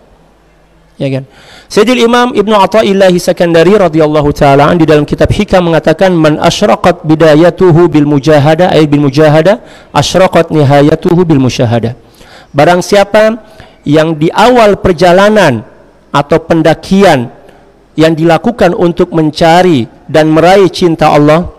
Ya kan? Sayyidil Imam Ibnu Athaillah Sakandari radhiyallahu ta'ala di dalam kitab Hikam mengatakan, man asyraqat bidayatuhu bil mujahadah ay bil mujahadah asyraqat nihayatuhu bil musyahadah. Barang siapa yang di awal perjalanan atau pendakian yang dilakukan untuk mencari dan meraih cinta Allah,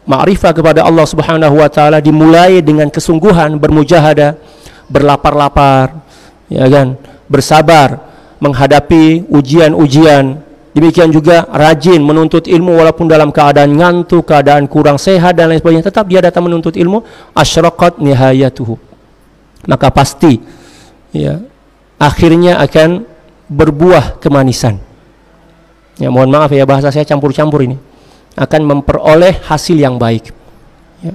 ma'rifah kepada Allah Subhanahu wa taala, dimulai dengan kesungguhan, bermujahadah, berlapar-lapar, ya kan, bersabar menghadapi ujian-ujian. Demikian juga rajin menuntut ilmu walaupun dalam keadaan ngantuk, keadaan kurang sehat dan lain sebagainya, tetap dia datang menuntut ilmu, asyraqat nihayatuhu. Maka pasti ya, akhirnya akan berbuah kemanisan. Ya, mohon maaf ya, bahasa saya campur-campur ini. Akan memperoleh hasil yang baik. Ya.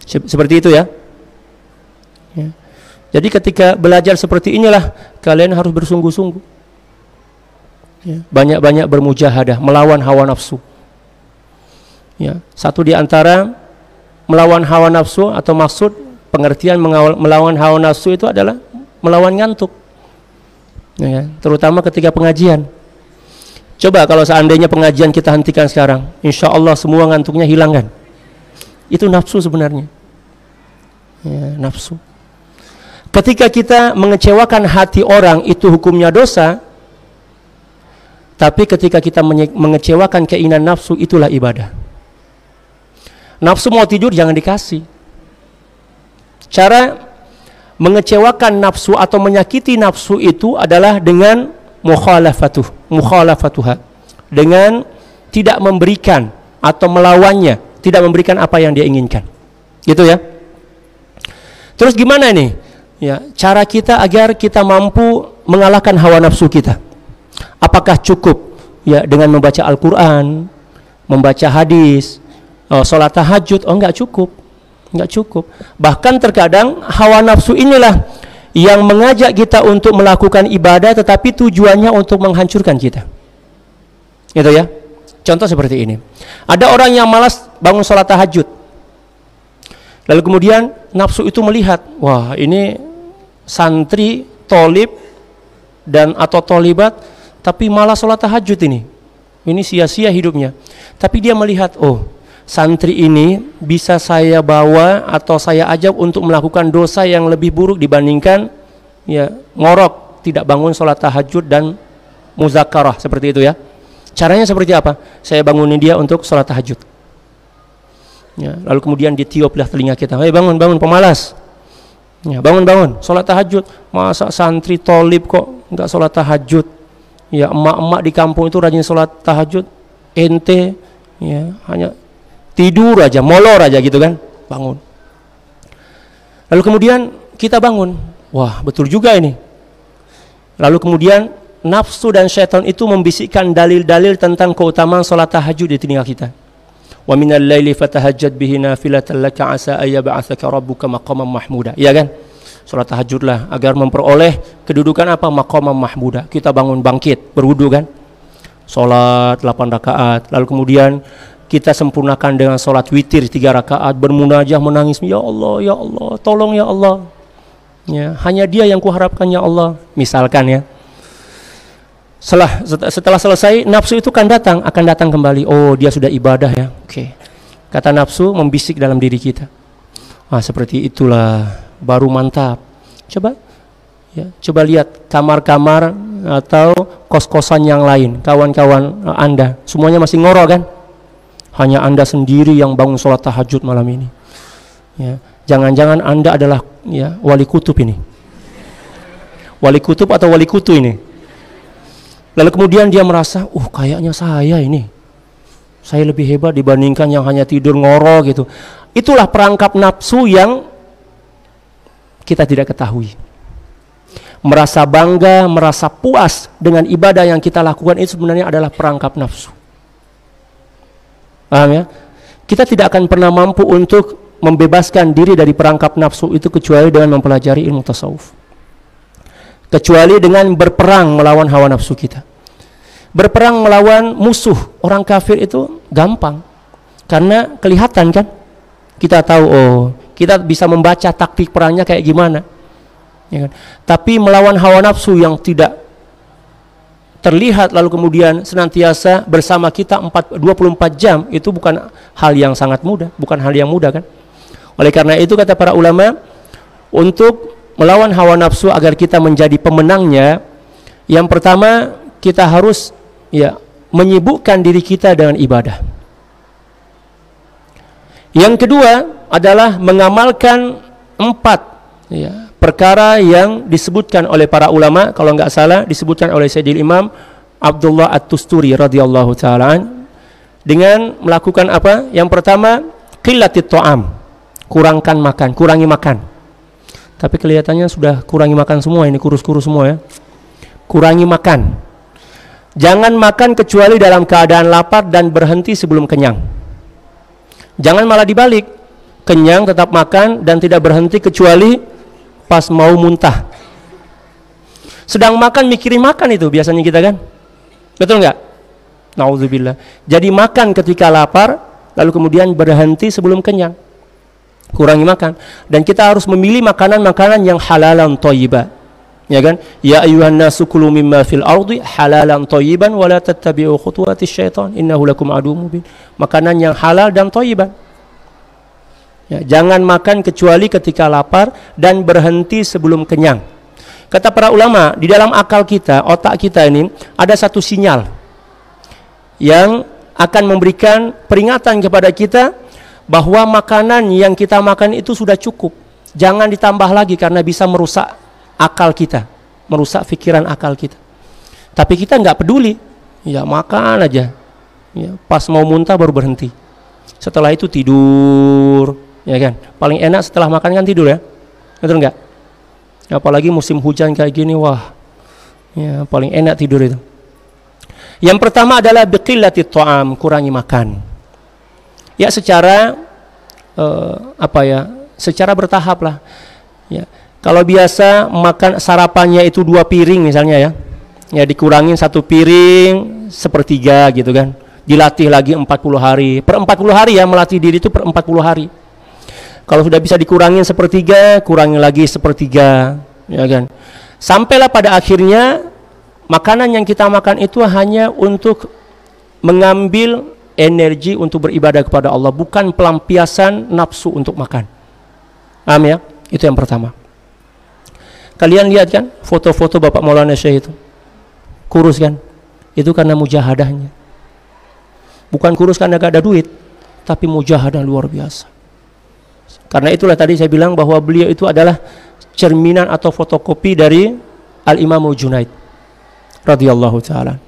Seperti itu ya. Ya. Jadi ketika belajar seperti inilah, kalian harus bersungguh-sungguh. Ya. Banyak-banyak bermujahadah, melawan hawa nafsu. Ya. Satu di antara melawan hawa nafsu atau maksud pengertian melawan hawa nafsu itu adalah melawan ngantuk. Ya. Terutama ketika pengajian. Coba kalau seandainya pengajian kita hentikan sekarang, insya Allah semua ngantuknya hilang kan? Itu nafsu sebenarnya. Ya, nafsu. Ketika kita mengecewakan hati orang, itu hukumnya dosa. Tapi ketika kita mengecewakan keinginan nafsu, itulah ibadah. Nafsu mau tidur, jangan dikasih. Cara mengecewakan nafsu atau menyakiti nafsu itu adalah dengan mukhalafatuha, dengan tidak memberikan atau melawannya, tidak memberikan apa yang dia inginkan. Gitu ya. Terus gimana nih? Ya, cara kita agar kita mampu mengalahkan hawa nafsu kita. Apakah cukup ya dengan membaca Al-Qur'an, membaca hadis, sholat tahajud? Oh, enggak cukup. Enggak cukup. Bahkan terkadang hawa nafsu inilah yang mengajak kita untuk melakukan ibadah, tetapi tujuannya untuk menghancurkan kita. Gitu ya. Contoh seperti ini. Ada orang yang malas bangun sholat tahajud. Lalu kemudian nafsu itu melihat, wah ini santri, tolib dan atau tolibat, tapi malah sholat tahajud ini sia-sia hidupnya. Tapi dia melihat, oh santri ini bisa saya bawa atau saya ajak untuk melakukan dosa yang lebih buruk dibandingkan ya ngorok, tidak bangun sholat tahajud dan muzakarah, seperti itu ya. Caranya seperti apa? Saya bangunin dia untuk sholat tahajud ya, lalu kemudian ditiuplah telinga kita, hey bangun pemalas ya, bangun sholat tahajud. Masa santri tolib kok nggak sholat tahajud ya, emak-emak di kampung itu rajin sholat tahajud, ente ya hanya tidur aja, molor aja gitu kan. Bangun. Lalu kemudian kita bangun, wah betul juga ini. Lalu kemudian nafsu dan syaitan itu membisikkan dalil-dalil tentang keutamaan sholat tahajud di telinga kita. Wa minal laili fatahajjad bihi nafilatan laka asa ayyab'atsaka rabbuka maqaman mahmuda. Iya kan? Salat tahajudlah agar memperoleh kedudukan apa? Maqaman mahmuda. Kita bangun bangkit, berwudu kan? Salat 8 rakaat. Lalu kemudian kita sempurnakan dengan salat witir 3 rakaat, bermunajah, menangis, ya Allah, tolong ya Allah. Ya, hanya Dia yang kuharapkan ya Allah. Misalkan ya. Setelah selesai, nafsu itu akan datang kembali. Oh, dia sudah ibadah ya. Oke. Kata nafsu membisik dalam diri kita. Seperti itulah, baru mantap. Coba lihat kamar-kamar atau kos-kosan yang lain, kawan-kawan Anda, semuanya masih ngoro kan? Hanya Anda sendiri yang bangun sholat tahajud malam ini. Ya, jangan-jangan Anda adalah wali kutub ini. Wali kutub atau wali kutu ini. Lalu kemudian dia merasa, kayaknya saya lebih hebat dibandingkan yang hanya tidur ngoro gitu. Itulah perangkap nafsu yang kita tidak ketahui. Merasa bangga, merasa puas dengan ibadah yang kita lakukan itu sebenarnya adalah perangkap nafsu. Paham ya? Kita tidak akan pernah mampu untuk membebaskan diri dari perangkap nafsu itu kecuali dengan mempelajari ilmu tasawuf. Kecuali dengan berperang melawan hawa nafsu kita. Berperang melawan musuh orang kafir itu gampang, karena kelihatan kan, kita tahu kita bisa membaca taktik perangnya kayak gimana, ya kan? Tapi melawan hawa nafsu yang tidak terlihat lalu kemudian senantiasa bersama kita 24 jam, itu bukan hal yang sangat mudah, bukan hal yang mudah kan. Oleh karena itu kata para ulama, untuk melawan hawa nafsu agar kita menjadi pemenangnya, yang pertama kita harus menyibukkan diri kita dengan ibadah. Yang kedua adalah mengamalkan 4 perkara yang disebutkan oleh para ulama, kalau nggak salah disebutkan oleh Sayyidil Imam Abdullah At-Tusturi radhiyallahu ta'ala, dengan melakukan apa? Yang pertama, qillatit ta'am, kurangi makan. Tapi kelihatannya sudah kurangi makan semua ini, kurus-kurus semua ya. Kurangi makan. Jangan makan kecuali dalam keadaan lapar dan berhenti sebelum kenyang. Jangan malah dibalik, kenyang tetap makan dan tidak berhenti kecuali pas mau muntah. Sedang makan mikirin makan itu biasanya kita kan, betul nggak? Nauzubillah. Jadi makan ketika lapar, lalu kemudian berhenti sebelum kenyang. Kurangi makan, dan kita harus memilih makanan-makanan yang halalan thayyiban, ya kan? Ya ayyuhan nasu kulu mimma fil ardi halalan thayyiban wa la tattabi'u khutuwatis syaitan innahu lakum aduwwun mubin. Makanan yang halal dan thayyiban. Ya, jangan makan kecuali ketika lapar dan berhenti sebelum kenyang. Kata para ulama, di dalam akal kita, otak kita ini ada satu sinyal yang akan memberikan peringatan kepada kita bahwa makanan yang kita makan itu sudah cukup. Jangan ditambah lagi karena bisa merusak akal kita, merusak pikiran akal kita. Tapi kita nggak peduli, makan aja. Pas mau muntah baru berhenti. Setelah itu tidur, ya kan? Paling enak setelah makan kan tidur ya, betul nggak? Apalagi musim hujan kayak gini, paling enak tidur itu. Yang pertama adalah biqillatit ta'am, kurangi makan. Ya secara secara bertahap lah. Ya, kalau biasa makan sarapannya itu 2 piring misalnya ya dikurangin 1 piring 1/3 gitu kan. Dilatih lagi 40 hari. Per 40 hari ya, melatih diri itu per 40 hari. Kalau sudah bisa dikurangin 1/3, kurangi lagi 1/3, ya kan. Sampailah pada akhirnya makanan yang kita makan itu hanya untuk mengambil energi untuk beribadah kepada Allah, bukan pelampiasan nafsu untuk makan. Paham ya? Itu yang pertama. Kalian lihat kan foto-foto Bapak Maulana Syekh itu, kurus kan? Itu karena mujahadahnya. Bukan kurus karena gak ada duit, tapi mujahadah luar biasa. Karena itulah tadi saya bilang bahwa beliau itu adalah cerminan atau fotokopi dari Al-Imamul Junaid radhiyallahu ta'ala.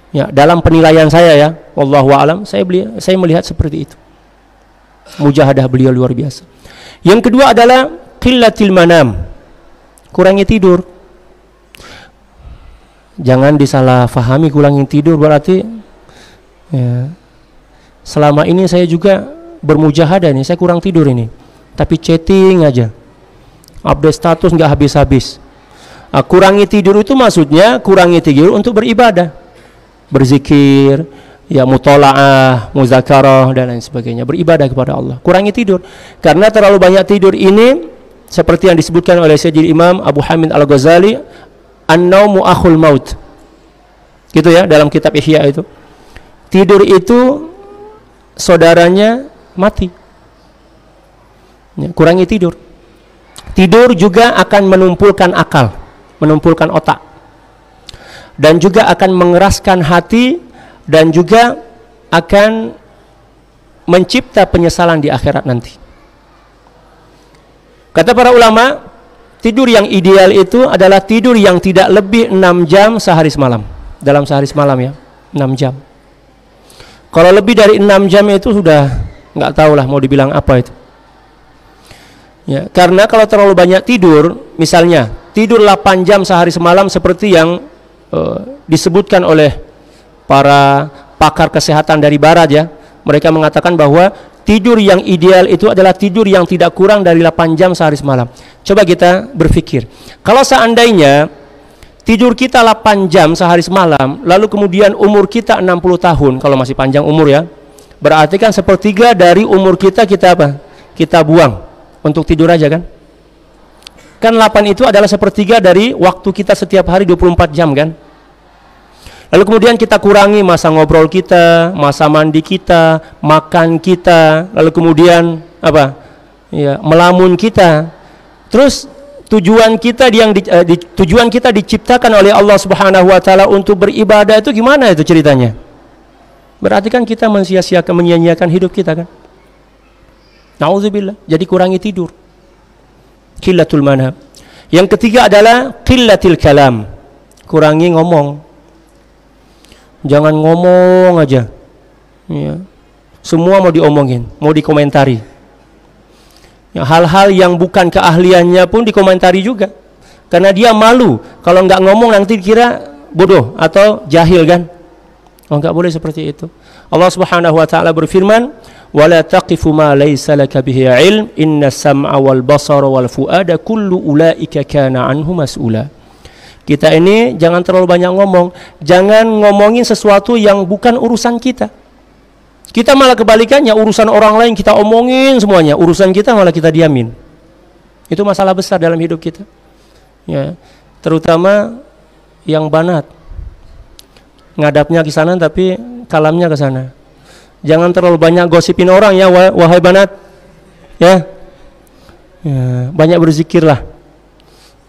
Ya, dalam penilaian saya ya, wallahu a'lam, saya melihat seperti itu. Mujahadah beliau luar biasa. Yang kedua adalah qillatil manam, kurangi tidur. Jangan disalahfahami kurangi tidur berarti selama ini saya juga bermujahadah nih, saya kurang tidur ini, tapi chatting aja, update status nggak habis-habis. Kurangi tidur itu maksudnya kurangi tidur untuk beribadah, berzikir, mutola'ah, muzakarah dan lain sebagainya, beribadah kepada Allah. Kurangi tidur, karena terlalu banyak tidur ini seperti yang disebutkan oleh Sayyidil Imam Abu Hamid Al-Ghazali, an-naumu akhul maut. Gitu ya, dalam kitab Ihya itu. Tidur itu saudaranya mati. Ya, kurangi tidur. Tidur juga akan menumpulkan akal, menumpulkan otak. Dan juga akan mengeraskan hati, dan juga akan mencipta penyesalan di akhirat nanti. Kata para ulama, tidur yang ideal itu adalah tidur yang tidak lebih 6 jam sehari semalam. Dalam sehari semalam ya, 6 jam. Kalau lebih dari 6 jam itu sudah nggak tahu lah mau dibilang apa itu. Ya, karena kalau terlalu banyak tidur, misalnya tidur 8 jam sehari semalam seperti yang disebutkan oleh para pakar kesehatan dari barat ya. Mereka mengatakan bahwa tidur yang ideal itu adalah tidur yang tidak kurang dari 8 jam sehari semalam. Coba kita berpikir, kalau seandainya tidur kita 8 jam sehari semalam, lalu kemudian umur kita 60 tahun, kalau masih panjang umur ya, berarti kan sepertiga dari umur kita apa? Kita buang untuk tidur aja kan? Kan 8 itu adalah sepertiga dari waktu kita setiap hari 24 jam kan? Lalu kemudian kita kurangi masa ngobrol kita, masa mandi kita, makan kita, lalu kemudian apa? Ya, melamun kita. Terus tujuan kita tujuan kita diciptakan oleh Allah Subhanahu wa taala untuk beribadah itu gimana itu ceritanya? Berarti kan kita mensia-siakan, menyia-nyiakan hidup kita kan? Nauzubillah. Jadi kurangi tidur. Qillatul manam. Yang ketiga adalah qillatil kalam. Kurangi ngomong. Jangan ngomong aja. Ya. Semua mau diomongin, mau dikomentari. Ya, hal-hal yang bukan keahliannya pun dikomentari juga. Karena dia malu kalau nggak ngomong nanti dikira bodoh atau jahil kan. Oh, nggak boleh seperti itu. Allah Subhanahu wa taala berfirman, "Wala taqifu ma laysa laka bihi ilm, inna sam'a wal basara wal fuada kullu ulaika kana anhu mas'ula." Kita ini jangan terlalu banyak ngomong, jangan ngomongin sesuatu yang bukan urusan kita. Kita malah kebalikannya, urusan orang lain kita omongin semuanya, urusan kita malah kita diamin. Itu masalah besar dalam hidup kita. Ya, terutama yang banat. Ngadapnya ke sana tapi kalamnya ke sana. Jangan terlalu banyak gosipin orang ya, wahai banat. Ya. Ya, banyak berzikirlah.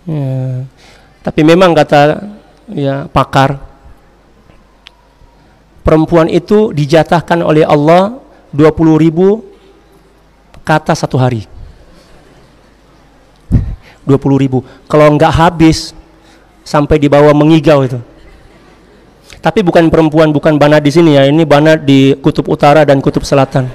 Ya. Tapi memang kata ya pakar, perempuan itu dijatahkan oleh Allah 20.000 kata satu hari. 20.000. Kalau nggak habis sampai dibawa mengigau itu. Tapi bukan perempuan, bukan banat di sini ya. Ini banat di kutub utara dan kutub selatan.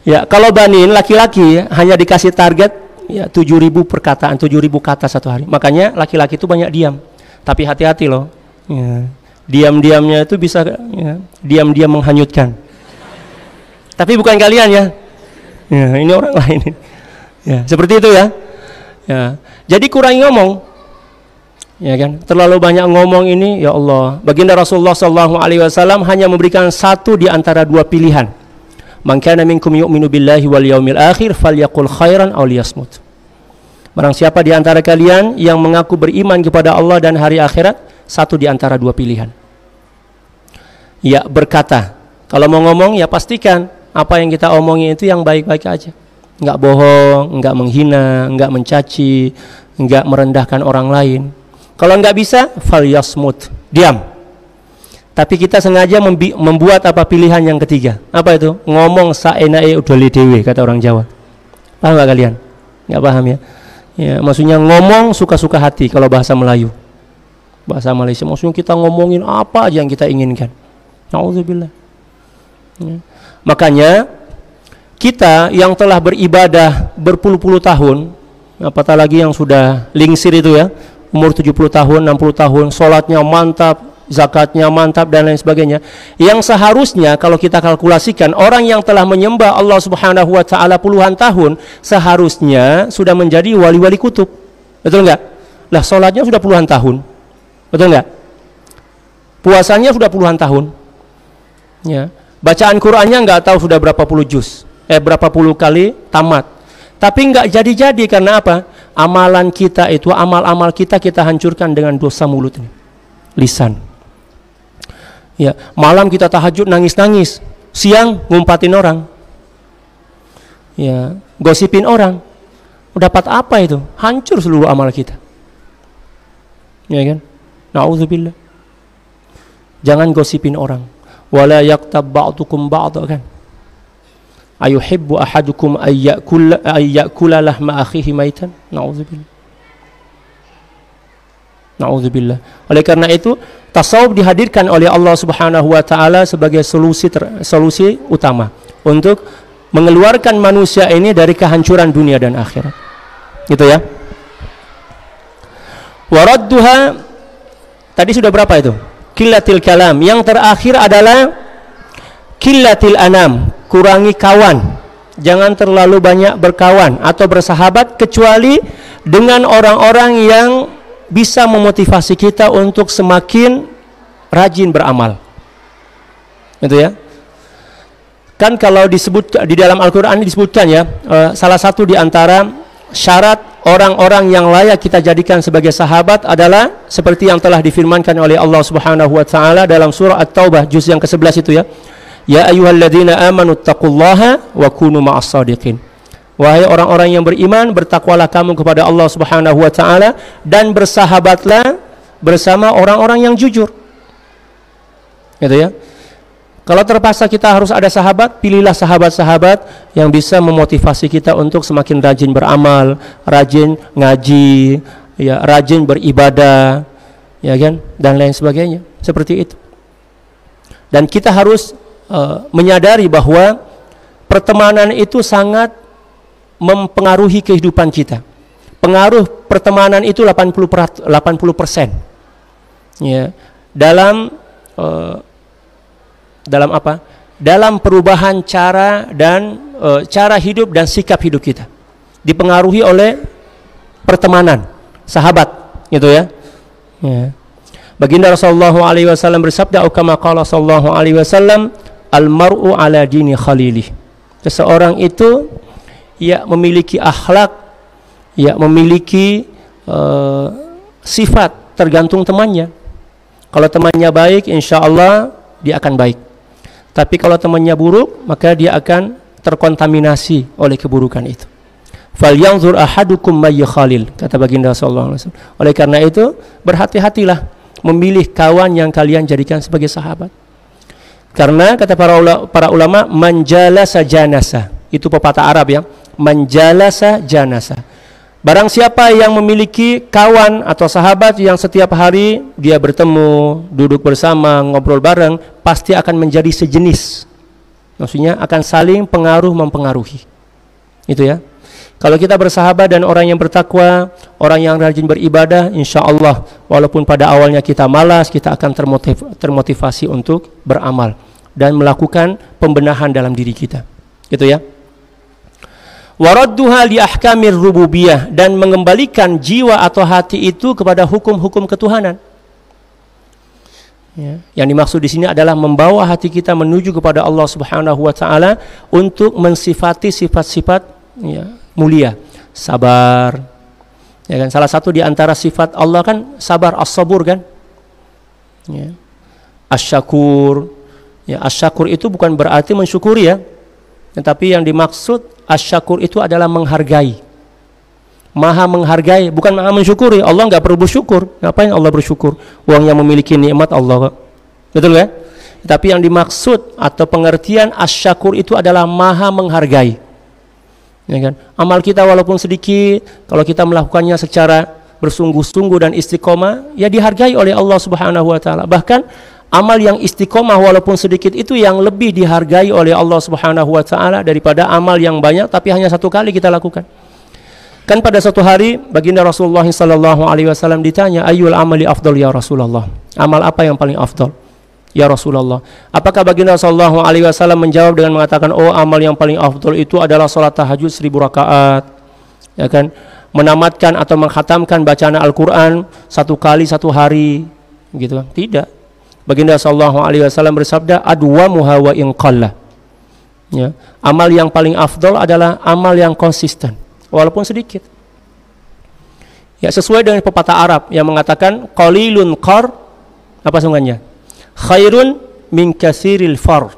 Ya, kalau banin laki-laki hanya dikasih target ya 7.000 perkataan, 7.000 kata satu hari. Makanya laki-laki itu banyak diam. Tapi hati-hati loh. Ya. Diam-diamnya itu bisa ya, diam-diam menghanyutkan. Tapi bukan kalian ya. Ya, ini orang lain. Ya, seperti itu ya. Ya. Jadi kurangi ngomong. Ya kan? Terlalu banyak ngomong ini, ya Allah. Baginda Rasulullah SAW hanya memberikan satu di antara dua pilihan. Man kana minkum yu'minu billahi wal yaumil akhir falyaqul khairan aw liyasmut. Barang siapa di antara kalian yang mengaku beriman kepada Allah dan hari akhirat, satu di antara dua pilihan. Ya, berkata. Kalau mau ngomong ya pastikan apa yang kita omongin itu yang baik-baik aja. Enggak bohong, enggak menghina, enggak mencaci, enggak merendahkan orang lain. Kalau enggak bisa, falyasmut, diam. Tapi kita sengaja membuat apa pilihan yang ketiga. Apa itu? Ngomong saenake udole dhewe kata orang Jawa. Paham enggak kalian? Enggak paham ya? Ya, maksudnya ngomong suka-suka hati kalau bahasa Melayu. Bahasa Malaysia maksudnya kita ngomongin apa aja yang kita inginkan. Nauzubillah. Ya. Makanya kita yang telah beribadah berpuluh-puluh tahun, apatah lagi yang sudah lingsir itu ya, umur 70 tahun, 60 tahun, sholatnya mantap, zakatnya mantap dan lain sebagainya, yang seharusnya kalau kita kalkulasikan orang yang telah menyembah Allah Subhanahu wa taala puluhan tahun seharusnya sudah menjadi wali-wali kutub. Betul enggak? Lah sholatnya sudah puluhan tahun. Betul enggak? Puasanya sudah puluhan tahun. Ya. Bacaan Qur'annya enggak tahu sudah berapa puluh juz. Berapa puluh kali tamat. Tapi enggak jadi-jadi karena apa? Amalan kita itu, amal-amal kita hancurkan dengan dosa mulut ini. Lisan. Ya, malam kita tahajud nangis-nangis, siang ngumpatin orang. Ya, gosipin orang. Dapat apa itu? Hancur seluruh amal kita. Ya kan? Na'udzubillah. Jangan gosipin orang. Wala yaktab ba'dukum ba'da, kan? Ayuhibbu ahadukum ayyakula lahma akhihi maitan? Na'udzubillah. Na'udzubillah. Oleh karena itu, tasawuf dihadirkan oleh Allah Subhanahu wa taala sebagai solusi utama untuk mengeluarkan manusia ini dari kehancuran dunia dan akhirat. Gitu ya. Waradduha, tadi sudah berapa itu? Qillatil kalam. Yang terakhir adalah qillatil anam, kurangi kawan. Jangan terlalu banyak berkawan atau bersahabat kecuali dengan orang-orang yang bisa memotivasi kita untuk semakin rajin beramal. Itu ya. Kan kalau disebut di dalam Al-Qur'an disebutkan ya, salah satu di antara syarat orang-orang yang layak kita jadikan sebagai sahabat adalah seperti yang telah difirmankan oleh Allah Subhanahu wa taala dalam surah At-Taubah juz yang ke-11 itu ya. Ya ayyuhalladzina amanu taqullaha wa kunu ma'as shadiqin. Wahai orang-orang yang beriman, bertakwalah kamu kepada Allah Subhanahu wa taala dan bersahabatlah bersama orang-orang yang jujur. Gitu ya. Kalau terpaksa kita harus ada sahabat, pilihlah sahabat-sahabat yang bisa memotivasi kita untuk semakin rajin beramal, rajin ngaji, ya, rajin beribadah, ya kan, dan lain sebagainya. Seperti itu. Dan kita harus menyadari bahwa pertemanan itu sangat mempengaruhi kehidupan kita. Pengaruh pertemanan itu 80%. Ya, dalam apa? Dalam perubahan cara dan cara hidup dan sikap hidup kita. Dipengaruhi oleh pertemanan, sahabat, gitu ya. Ya. Baginda Rasulullah alaihi wasallam bersabda, kama qala sallallahu alaihi wasallam, al-mar'u ala dini khalilih. Seseorang itu ya memiliki akhlak, ya memiliki sifat tergantung temannya. Kalau temannya baik, insya Allah dia akan baik. Tapi kalau temannya buruk, maka dia akan terkontaminasi oleh keburukan itu. Falyanzur ahadukum may khalil, kata baginda sallallahu alaihi wasallam. Oleh karena itu, berhati-hatilah memilih kawan yang kalian jadikan sebagai sahabat. Karena kata para ulama, manjalasa janasa, itu pepatah Arab ya, manjalasa janasa. Barang siapa yang memiliki kawan atau sahabat yang setiap hari dia bertemu, duduk bersama, ngobrol bareng, pasti akan menjadi sejenis. Maksudnya akan saling pengaruh mempengaruhi. Itu ya. Kalau kita bersahabat dan orang yang bertakwa, orang yang rajin beribadah, insya Allah walaupun pada awalnya kita malas, kita akan termotivasi untuk beramal dan melakukan pembenahan dalam diri kita. Gitu ya. Waradduha li ahkamir rububiyah, dan mengembalikan jiwa atau hati itu kepada hukum-hukum ketuhanan. Ya. Yang dimaksud di sini adalah membawa hati kita menuju kepada Allah Subhanahu wa taala untuk mensifati sifat-sifat ya, mulia, sabar. Ya kan, salah satu di antara sifat Allah kan sabar, as-sabur kan. Ya. Asy-syakur. Ya, asy-syakur itu bukan berarti mensyukuri ya. Tetapi yang dimaksud asy-syakur itu adalah menghargai. Maha menghargai, bukan maha mensyukuri. Allah enggak perlu bersyukur. Ngapain Allah bersyukur? Wong yang memiliki nikmat Allah. Betul kan? Tapi yang dimaksud atau pengertian asy-syakur itu adalah maha menghargai. Ya kan? Amal kita walaupun sedikit, kalau kita melakukannya secara bersungguh-sungguh dan istiqomah, ya dihargai oleh Allah Subhanahu wa taala. Bahkan amal yang istiqomah walaupun sedikit itu yang lebih dihargai oleh Allah Subhanahu wa taala daripada amal yang banyak tapi hanya satu kali kita lakukan. Kan pada suatu hari baginda Rasulullah sallallahu alaihi wasallam ditanya, ayyul amali afdal ya Rasulullah? Amal apa yang paling afdal ya Rasulullah? Apakah baginda sallallahu alaihi wasallam menjawab dengan mengatakan, oh amal yang paling afdal itu adalah salat tahajud 1000 rakaat, ya kan? Menamatkan atau mengkhatamkan bacaan Al-Qur'an 1 kali 1 hari, gitu kan? Tidak. Baginda sallallahu alaihi wasallam bersabda, adwamuha wa in qalla. Ya, amal yang paling afdal adalah amal yang konsisten walaupun sedikit. Ya, sesuai dengan pepatah Arab yang mengatakan qalilun qar, apa sungguhnya? khairun min katsiril far.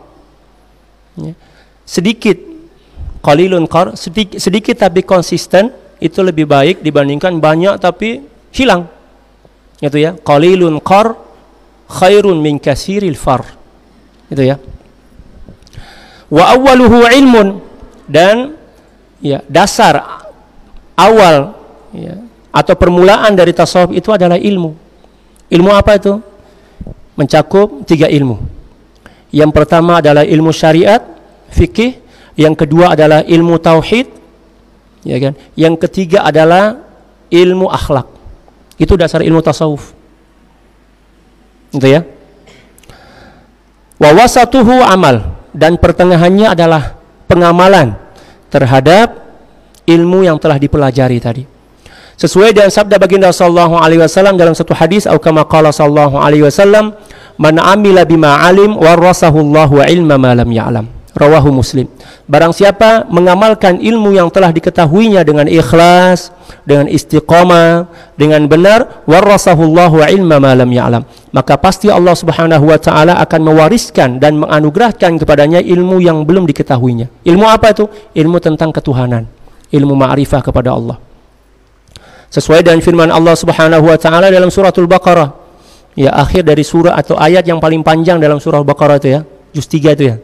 Ya. Sedikit, qalilun qar, sedikit tapi konsisten itu lebih baik dibandingkan banyak tapi hilang. Itu ya, qalilun qar khairun min katsiril far. Itu ya. Wa awwaluhu ilmun, dan ya dasar awal ya, atau permulaan dari tasawuf itu adalah ilmu. Ilmu apa itu? Mencakup 3 ilmu. Yang pertama adalah ilmu syariat, fikih. Yang kedua adalah ilmu tauhid, ya kan? Yang ketiga adalah ilmu akhlak. Itu dasar ilmu tasawuf. Gitu ya. Wa wasatuhu amal, dan pertengahannya adalah pengamalan terhadap ilmu yang telah dipelajari tadi. Sesuai dengan sabda baginda sallallahu alaihi wasallam dalam satu hadis, atau kama qala sallallahu alaihi wasallam, man amila bima alim warasahu Allahu ilma ma lam ya'lam. Rawahu Muslim. Barang siapa mengamalkan ilmu yang telah diketahuinya dengan ikhlas, dengan istiqamah, dengan benar, warasahu Allahu ilma ma lam ya'lam, maka pasti Allah Subhanahu wa taala akan mewariskan dan menganugerahkan kepadanya ilmu yang belum diketahuinya. Ilmu apa itu? Ilmu tentang ketuhanan, ilmu ma'rifah kepada Allah. Sesuai dengan firman Allah Subhanahu wa taala dalam suratul Baqarah. Ya, akhir dari surah atau ayat yang paling panjang dalam surah Baqarah itu ya, juz 3 itu ya.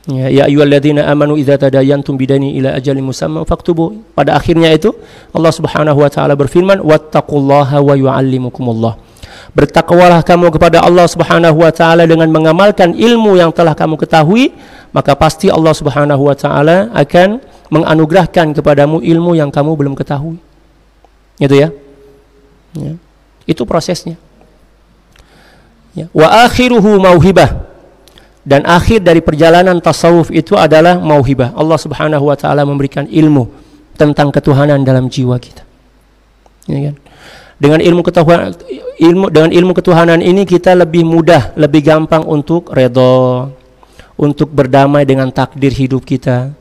Ya ayyuhalladzina amanu idza tadayantum bidaini ila ajalin musamma faktubu. Pada akhirnya itu Allah Subhanahu wa taala berfirman, wattaqullaha wa yuallimukumullah. Bertakwalah kamu kepada Allah Subhanahu wa taala dengan mengamalkan ilmu yang telah kamu ketahui, maka pasti Allah Subhanahu wa taala akan menganugerahkan kepadamu ilmu yang kamu belum ketahui. Gitu ya. Ya. Itu prosesnya. Ya. Wa akhiruhu mauhibah, dan akhir dari perjalanan tasawuf itu adalah mauhibah. Allah Subhanahu wa taala memberikan ilmu tentang ketuhanan dalam jiwa kita. Ya kan? Dengan ilmu ketuhanan ini kita lebih mudah, lebih gampang untuk redha, untuk berdamai dengan takdir hidup kita.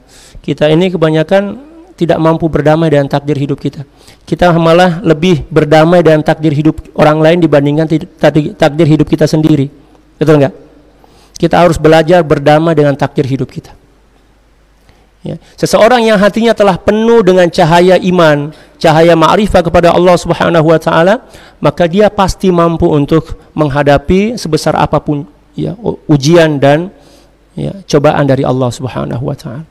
Kita ini kebanyakan tidak mampu berdamai dengan takdir hidup kita. Kita malah lebih berdamai dengan takdir hidup orang lain dibandingkan takdir hidup kita sendiri. Betul enggak? Kita harus belajar berdamai dengan takdir hidup kita. Ya. Seseorang yang hatinya telah penuh dengan cahaya iman, cahaya ma'rifah kepada Allah Subhanahu wa taala, maka dia pasti mampu untuk menghadapi sebesar apapun ya, ujian dan ya, cobaan dari Allah Subhanahu wa taala.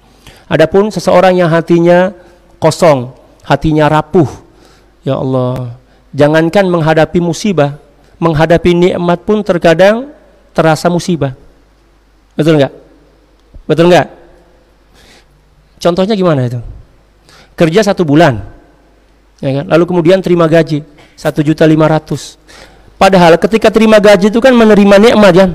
Adapun seseorang yang hatinya kosong, hatinya rapuh, ya Allah, jangankan menghadapi musibah, menghadapi nikmat pun terkadang terasa musibah. Betul enggak? Betul enggak? Contohnya gimana itu? Kerja 1 bulan, ya kan? Lalu kemudian terima gaji 1.500.000. Padahal ketika terima gaji itu kan menerima nikmat kan?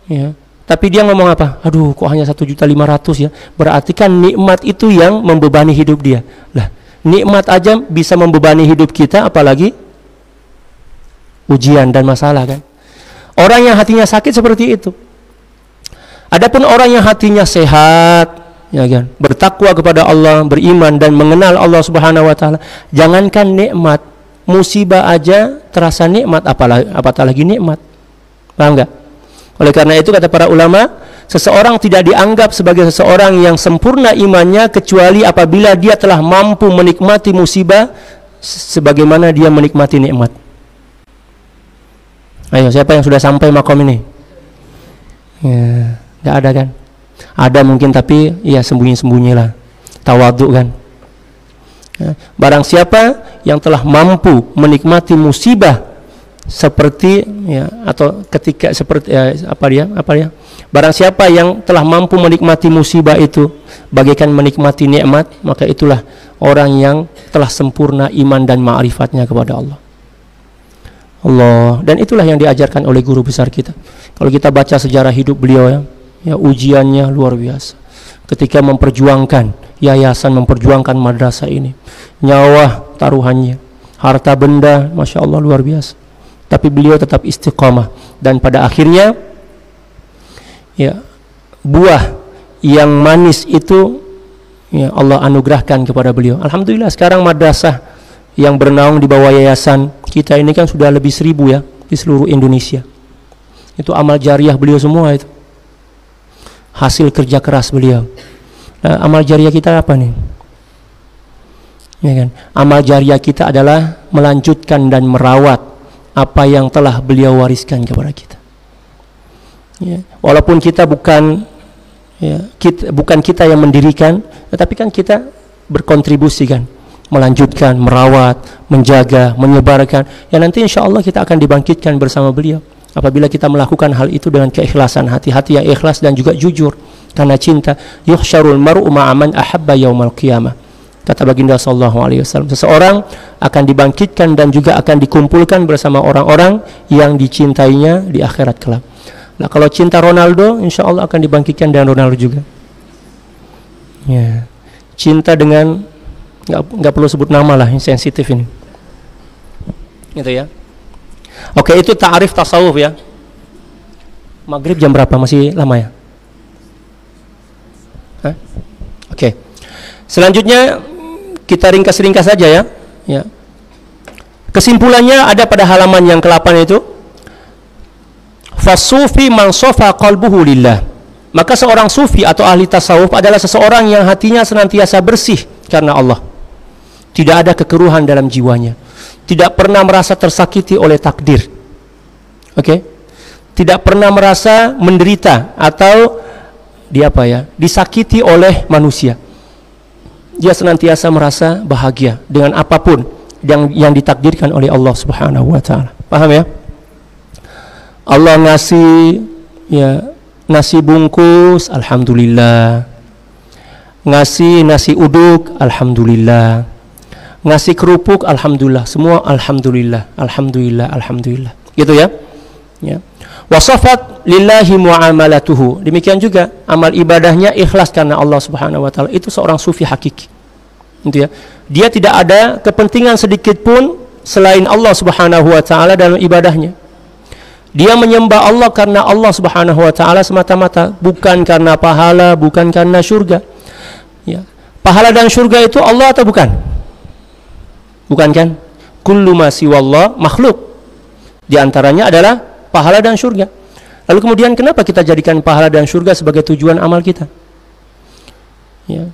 Ya. Tapi dia ngomong apa? Aduh, kok hanya 1.500.000 ya? Berarti kan nikmat itu yang membebani hidup dia. Lah, nikmat aja bisa membebani hidup kita, apalagi ujian dan masalah kan? Orang yang hatinya sakit seperti itu. Adapun orang yang hatinya sehat, ya kan, bertakwa kepada Allah, beriman dan mengenal Allah Subhanahu wa taala, jangankan nikmat, musibah aja terasa nikmat, apalagi nikmat. Paham enggak? Oleh karena itu kata para ulama, seseorang tidak dianggap sebagai seseorang yang sempurna imannya kecuali apabila dia telah mampu menikmati musibah sebagaimana dia menikmati nikmat. Ayo, siapa yang sudah sampai makom ini? Ya, enggak ada kan? Ada mungkin, tapi ya sembunyi-sembunyilah, tawadhu kan. Ya, barang siapa yang telah mampu menikmati musibah seperti ya, atau ketika seperti apa dia barang siapa yang telah mampu menikmati musibah itu bagaikan menikmati nikmat, maka itulah orang yang telah sempurna iman dan ma'rifatnya kepada Allah. Dan itulah yang diajarkan oleh guru besar kita. Kalau kita baca sejarah hidup beliau ya ujiannya luar biasa. Ketika memperjuangkan yayasan, memperjuangkan madrasah ini, nyawa taruhannya, harta benda, masya Allah luar biasa. Tapi beliau tetap istiqamah, dan pada akhirnya ya buah yang manis itu ya Allah anugerahkan kepada beliau. Alhamdulillah sekarang madrasah yang bernaung di bawah yayasan kita ini kan sudah lebih 1.000 ya di seluruh Indonesia. Itu amal jariah beliau semua itu. Hasil kerja keras beliau. Nah, amal jariah kita apa nih? Ya kan? Amal jariah kita adalah melanjutkan dan merawat apa yang telah beliau wariskan kepada kita. Ya. Walaupun kita bukan kita yang mendirikan, tetapi kan kita berkontribusi kan, melanjutkan, merawat, menjaga, menyebarkan. Ya nanti insya Allah kita akan dibangkitkan bersama beliau. Apabila kita melakukan hal itu dengan keikhlasan, hati-hati yang ikhlas dan juga jujur karena cinta. Yuhsyarul mar'u ma'aman ahabba yaumal qiyamah. Kata baginda sallallahu alaihi wasallam, seseorang akan dibangkitkan dan juga akan dikumpulkan bersama orang-orang yang dicintainya di akhirat kelak. Nah, kalau cinta Ronaldo, insya Allah akan dibangkitkan dengan Ronaldo juga. Ya. Cinta dengan nggak perlu sebut nama lah, yang sensitif ini. Gitu ya. Oke, itu ta'arif tasawuf ya. Maghrib jam berapa? Masih lama ya? Hah? Oke. Selanjutnya kita ringkas-ringkas saja ya. Ya. Kesimpulannya ada pada halaman yang ke-8 itu. Fasufi man sofa qalbuhu lillah. Maka seorang sufi atau ahli tasawuf adalah seseorang yang hatinya senantiasa bersih karena Allah. Tidak ada kekeruhan dalam jiwanya. Tidak pernah merasa tersakiti oleh takdir. Oke? Tidak pernah merasa menderita atau disakiti oleh manusia. Dia senantiasa merasa bahagia dengan apapun yang ditakdirkan oleh Allah Subhanahu wa taala. Paham ya? Allah ngasih nasi bungkus, alhamdulillah. Ngasih nasi uduk, alhamdulillah. Ngasih kerupuk, alhamdulillah. Semua alhamdulillah, alhamdulillah, alhamdulillah. Gitu ya? Ya. Wasafat lillahi muamalatuhu. Demikian juga amal ibadahnya ikhlas karena Allah Subhanahu wa taala. Itu seorang sufi hakiki. Gitu ya. Dia tidak ada kepentingan sedikit pun selain Allah Subhanahu wa taala dalam ibadahnya. Dia menyembah Allah karena Allah Subhanahu wa taala semata-mata, bukan karena pahala, bukan karena surga. Ya. Pahala dan surga itu Allah atau bukan? Bukan kan? Kullu ma siwallah makhluk. Di antaranya adalah pahala dan surga. Lalu kemudian kenapa kita jadikan pahala dan surga sebagai tujuan amal kita? Ya.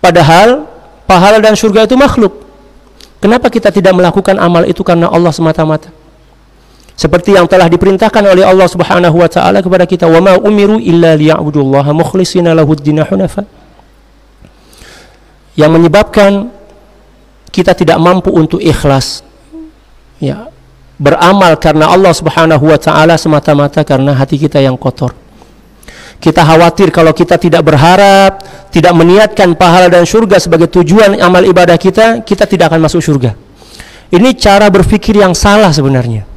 Padahal pahala dan surga itu makhluk. Kenapa kita tidak melakukan amal itu karena Allah semata-mata? Seperti yang telah diperintahkan oleh Allah Subhanahu wa taala kepada kita, "Wa ma umiru illa liya'budullaha mukhlishina lahud-din hunafa." Yang menyebabkan kita tidak mampu untuk ikhlas ya, beramal karena Allah Subhanahu wa taala semata-mata karena hati kita yang kotor. Kita khawatir kalau kita tidak berharap, tidak meniatkan pahala dan surga sebagai tujuan amal ibadah kita, kita tidak akan masuk surga. Ini cara berpikir yang salah sebenarnya.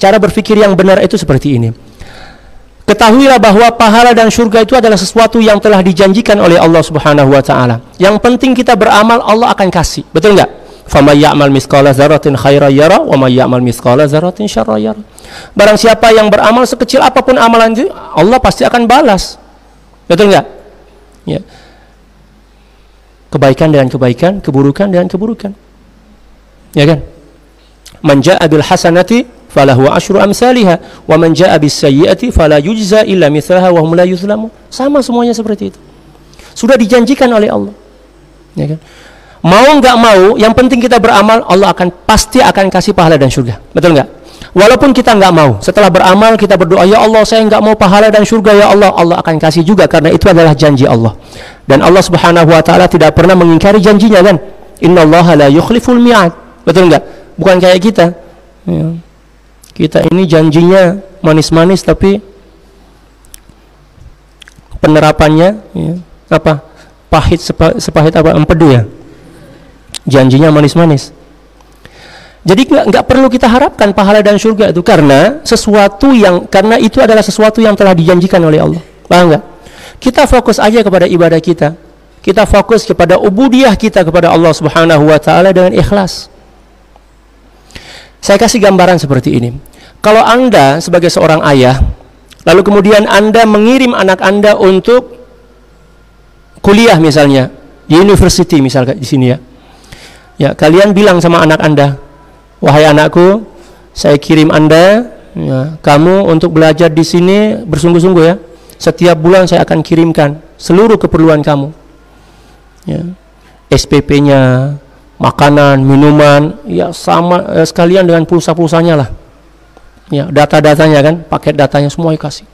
Cara berpikir yang benar itu seperti ini. Ketahuilah bahwa pahala dan surga itu adalah sesuatu yang telah dijanjikan oleh Allah Subhanahu wa taala. Yang penting kita beramal, Allah akan kasih. Betul enggak? Faman ya'mal mithqala dzarratin khairan yara wa may ya'mal mithqala dzarratin syarran yara. Barang siapa yang beramal sekecil apapun amalan itu, Allah pasti akan balas. Betul enggak? Ya. Kebaikan dengan kebaikan, keburukan dengan keburukan. Ya kan? Man jaa'a bil hasanati falahu asyru amsalihha wa man jaa'a bis sayyi'ati fala yujza illa mithlaha wa hum la yuzlamun. Sama semuanya seperti itu. Sudah dijanjikan oleh Allah. Ya kan? Mau enggak mau, yang penting kita beramal, Allah pasti akan kasih pahala dan surga. Betul enggak? Walaupun kita enggak mau, setelah beramal kita berdoa, ya Allah saya enggak mau pahala dan surga ya Allah, Allah akan kasih juga karena itu adalah janji Allah. Dan Allah Subhanahu wa taala tidak pernah mengingkari janjinya kan? Innallaha la yukhliful mi'ad. Betul enggak? Bukan kayak kita. Ya. Kita ini janjinya manis-manis tapi penerapannya ya, pahit sepahit apa empedu ya. Janjinya manis-manis. Jadi nggak perlu kita harapkan pahala dan surga itu karena itu adalah sesuatu yang telah dijanjikan oleh Allah. Paham nggak? Kita fokus aja kepada ibadah kita. Kita fokus kepada ubudiyah kita kepada Allah Subhanahu wa taala dengan ikhlas. Saya kasih gambaran seperti ini. Kalau Anda sebagai seorang ayah, lalu kemudian Anda mengirim anak Anda untuk kuliah misalnya di university misalnya di sini ya. Ya, kalian bilang sama anak Anda, wahai anakku, saya kirim Anda Ya, kamu untuk belajar di sini bersungguh-sungguh ya. Setiap bulan saya akan kirimkan seluruh keperluan kamu. Ya. SPP-nya, makanan, minuman, ya sama sekalian dengan pulsa-pulsanya lah. Ya, data-datanya kan, paket datanya semua dikasih.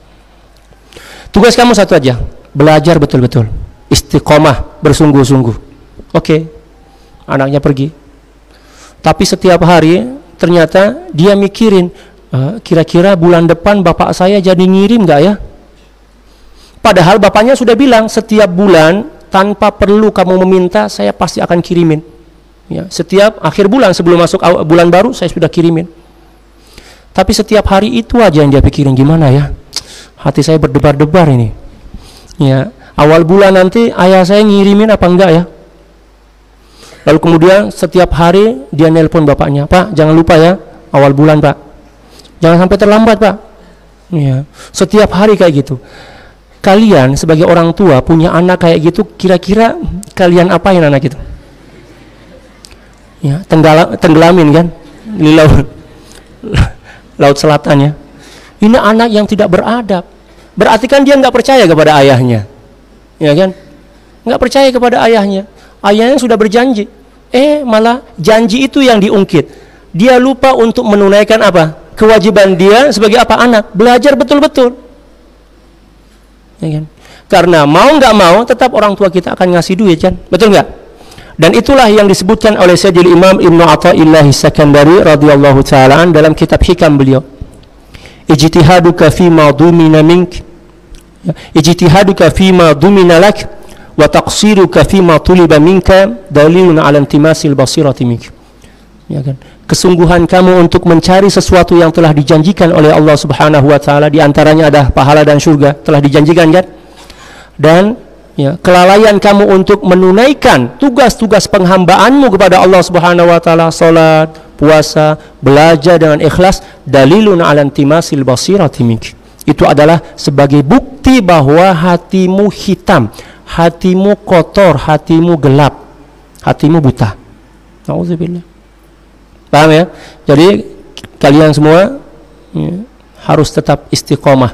Tugas kamu satu aja, belajar betul-betul, istiqomah, bersungguh-sungguh. Oke, anaknya pergi. Tapi setiap hari ternyata dia mikirin, kira-kira bulan depan bapak saya jadi ngirim nggak ya? Padahal bapaknya sudah bilang setiap bulan tanpa perlu kamu meminta, saya pasti akan kirimin. Ya, setiap akhir bulan sebelum masuk bulan baru saya sudah kirimin. Tapi setiap hari itu aja yang dia pikirin, gimana ya? Hati saya berdebar-debar ini. Ya, awal bulan nanti ayah saya ngirimin apa enggak ya? Lalu kemudian setiap hari dia nelpon bapaknya, Pak, jangan lupa ya, awal bulan Pak. Jangan sampai terlambat Pak. Ya, setiap hari kayak gitu. Kalian sebagai orang tua punya anak kayak gitu, kira-kira kalian apain anak itu? Ya, tenggelamin kan di laut selatan ya. Ini anak yang tidak beradab. Berarti kan dia nggak percaya kepada ayahnya, ya kan? Nggak percaya kepada ayahnya. Ayahnya sudah berjanji, malah janji itu yang diungkit. Dia lupa untuk menunaikan apa? Kewajiban dia sebagai apa? Anak, belajar betul-betul. Ya kan? Karena mau nggak mau, tetap orang tua kita akan ngasih duit kan? Betul nggak? Dan itulah yang disebutkan oleh Sayyidil Imam Ibnu Athaillah As-Sakandari radhiyallahu ta'ala dalam kitab Hikam beliau. Ijtihaduka fima dumina mink, ijtihaduka fima dumina lak, wa taqsiruka fima tuliba minka dalilun ala intimasil basirati mink. Ya kan? Kesungguhan kamu untuk mencari sesuatu yang telah dijanjikan oleh Allah Subhanahu wa taala, di antaranya ada pahala dan surga, telah dijanjikan kan? Dan ya, kelalaian kamu untuk menunaikan tugas-tugas penghambaanmu kepada Allah Subhanahu wa taala, salat, puasa, belajar dengan ikhlas, dalilun ala intimasil basirati mink. Itu adalah sebagai bukti bahwa hatimu hitam, hatimu kotor, hatimu gelap, hatimu buta. Nauzubillah. Paham ya? Jadi kalian semua ya, harus tetap istiqomah.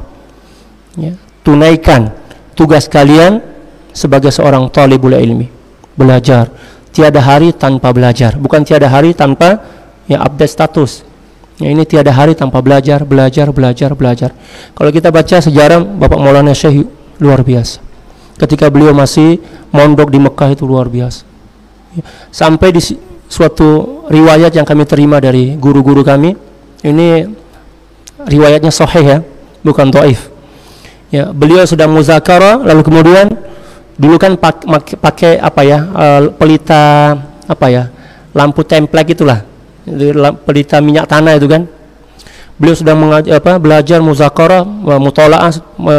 Ya, tunaikan tugas kalian sebagai seorang talibul ilmi. Belajar. Tiada hari tanpa belajar. Bukan tiada hari tanpa ya update status. Ya, ini tiada hari tanpa belajar. Kalau kita baca sejarah Bapak Maulana Syekh, luar biasa. Ketika beliau masih mondok di Mekah itu luar biasa. Ya, sampai di suatu riwayat yang kami terima dari guru-guru kami, ini riwayatnya sahih ya, bukan dhaif. Ya, beliau sedang muzakarah, lalu kemudian dulu kan pakai apa ya, pelita apa ya, lampu template itulah, pelita minyak tanah itu kan. Beliau sedang belajar muzakarah, mutalaah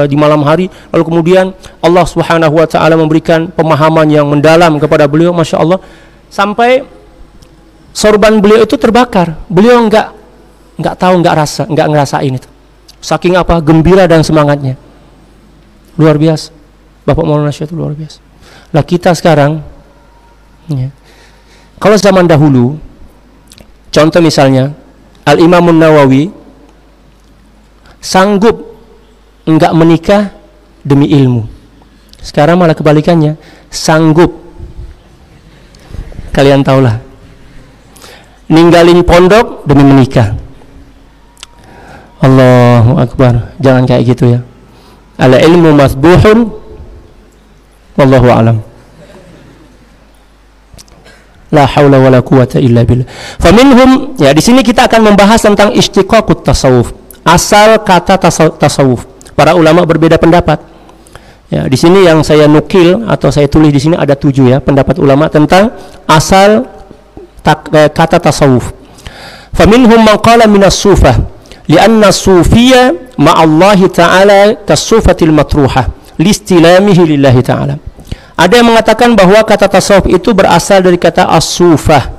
di malam hari, lalu kemudian Allah Subhanahu wa taala memberikan pemahaman yang mendalam kepada beliau, masya Allah, sampai sorban beliau itu terbakar. Beliau enggak tahu, enggak ngerasain itu. Saking apa gembira dan semangatnya. Luar biasa. Bapak Maulana Syekh itu luar biasa. Lah kita sekarang ya, kalau zaman dahulu, contoh misalnya Al-Imam Nawawi sanggup enggak menikah demi ilmu. Sekarang malah kebalikannya, sanggup, kalian tahulah, ninggalin pondok demi menikah. Allahu Akbar. Jangan kayak gitu ya. Al ilmu masbuhun, wallahu alam. La haula wala quwata illa billah. Faminhum, ya di sini kita akan membahas tentang istiqaqut tasawuf. Asal kata tasawuf. Para ulama berbeda pendapat. Ya, di sini yang saya nukil atau saya tulis di sini ada 7 ya pendapat ulama tentang asal kata tasawuf. Faminhum man qala minas sufah lianna sufiyya ma'allahi ta'ala kasufatil matruhah listilamihi lillahi ta'ala. Ada yang mengatakan bahwa kata tasawuf itu berasal dari kata as-sufah.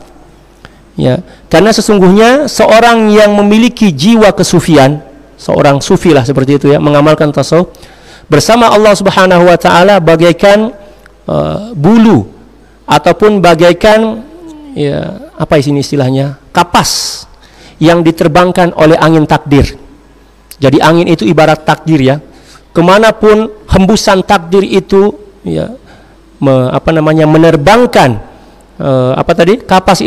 Ya, karena sesungguhnya seorang yang memiliki jiwa kesufian, seorang sufi lah seperti itu ya, mengamalkan tasawuf bersama Allah Subhanahu wa taala bagaikan bulu ataupun bagaikan ya apa istilahnya, kapas yang diterbangkan oleh angin takdir. Jadi angin itu ibarat takdir ya. Kemanapun hembusan takdir itu ya menerbangkan kapas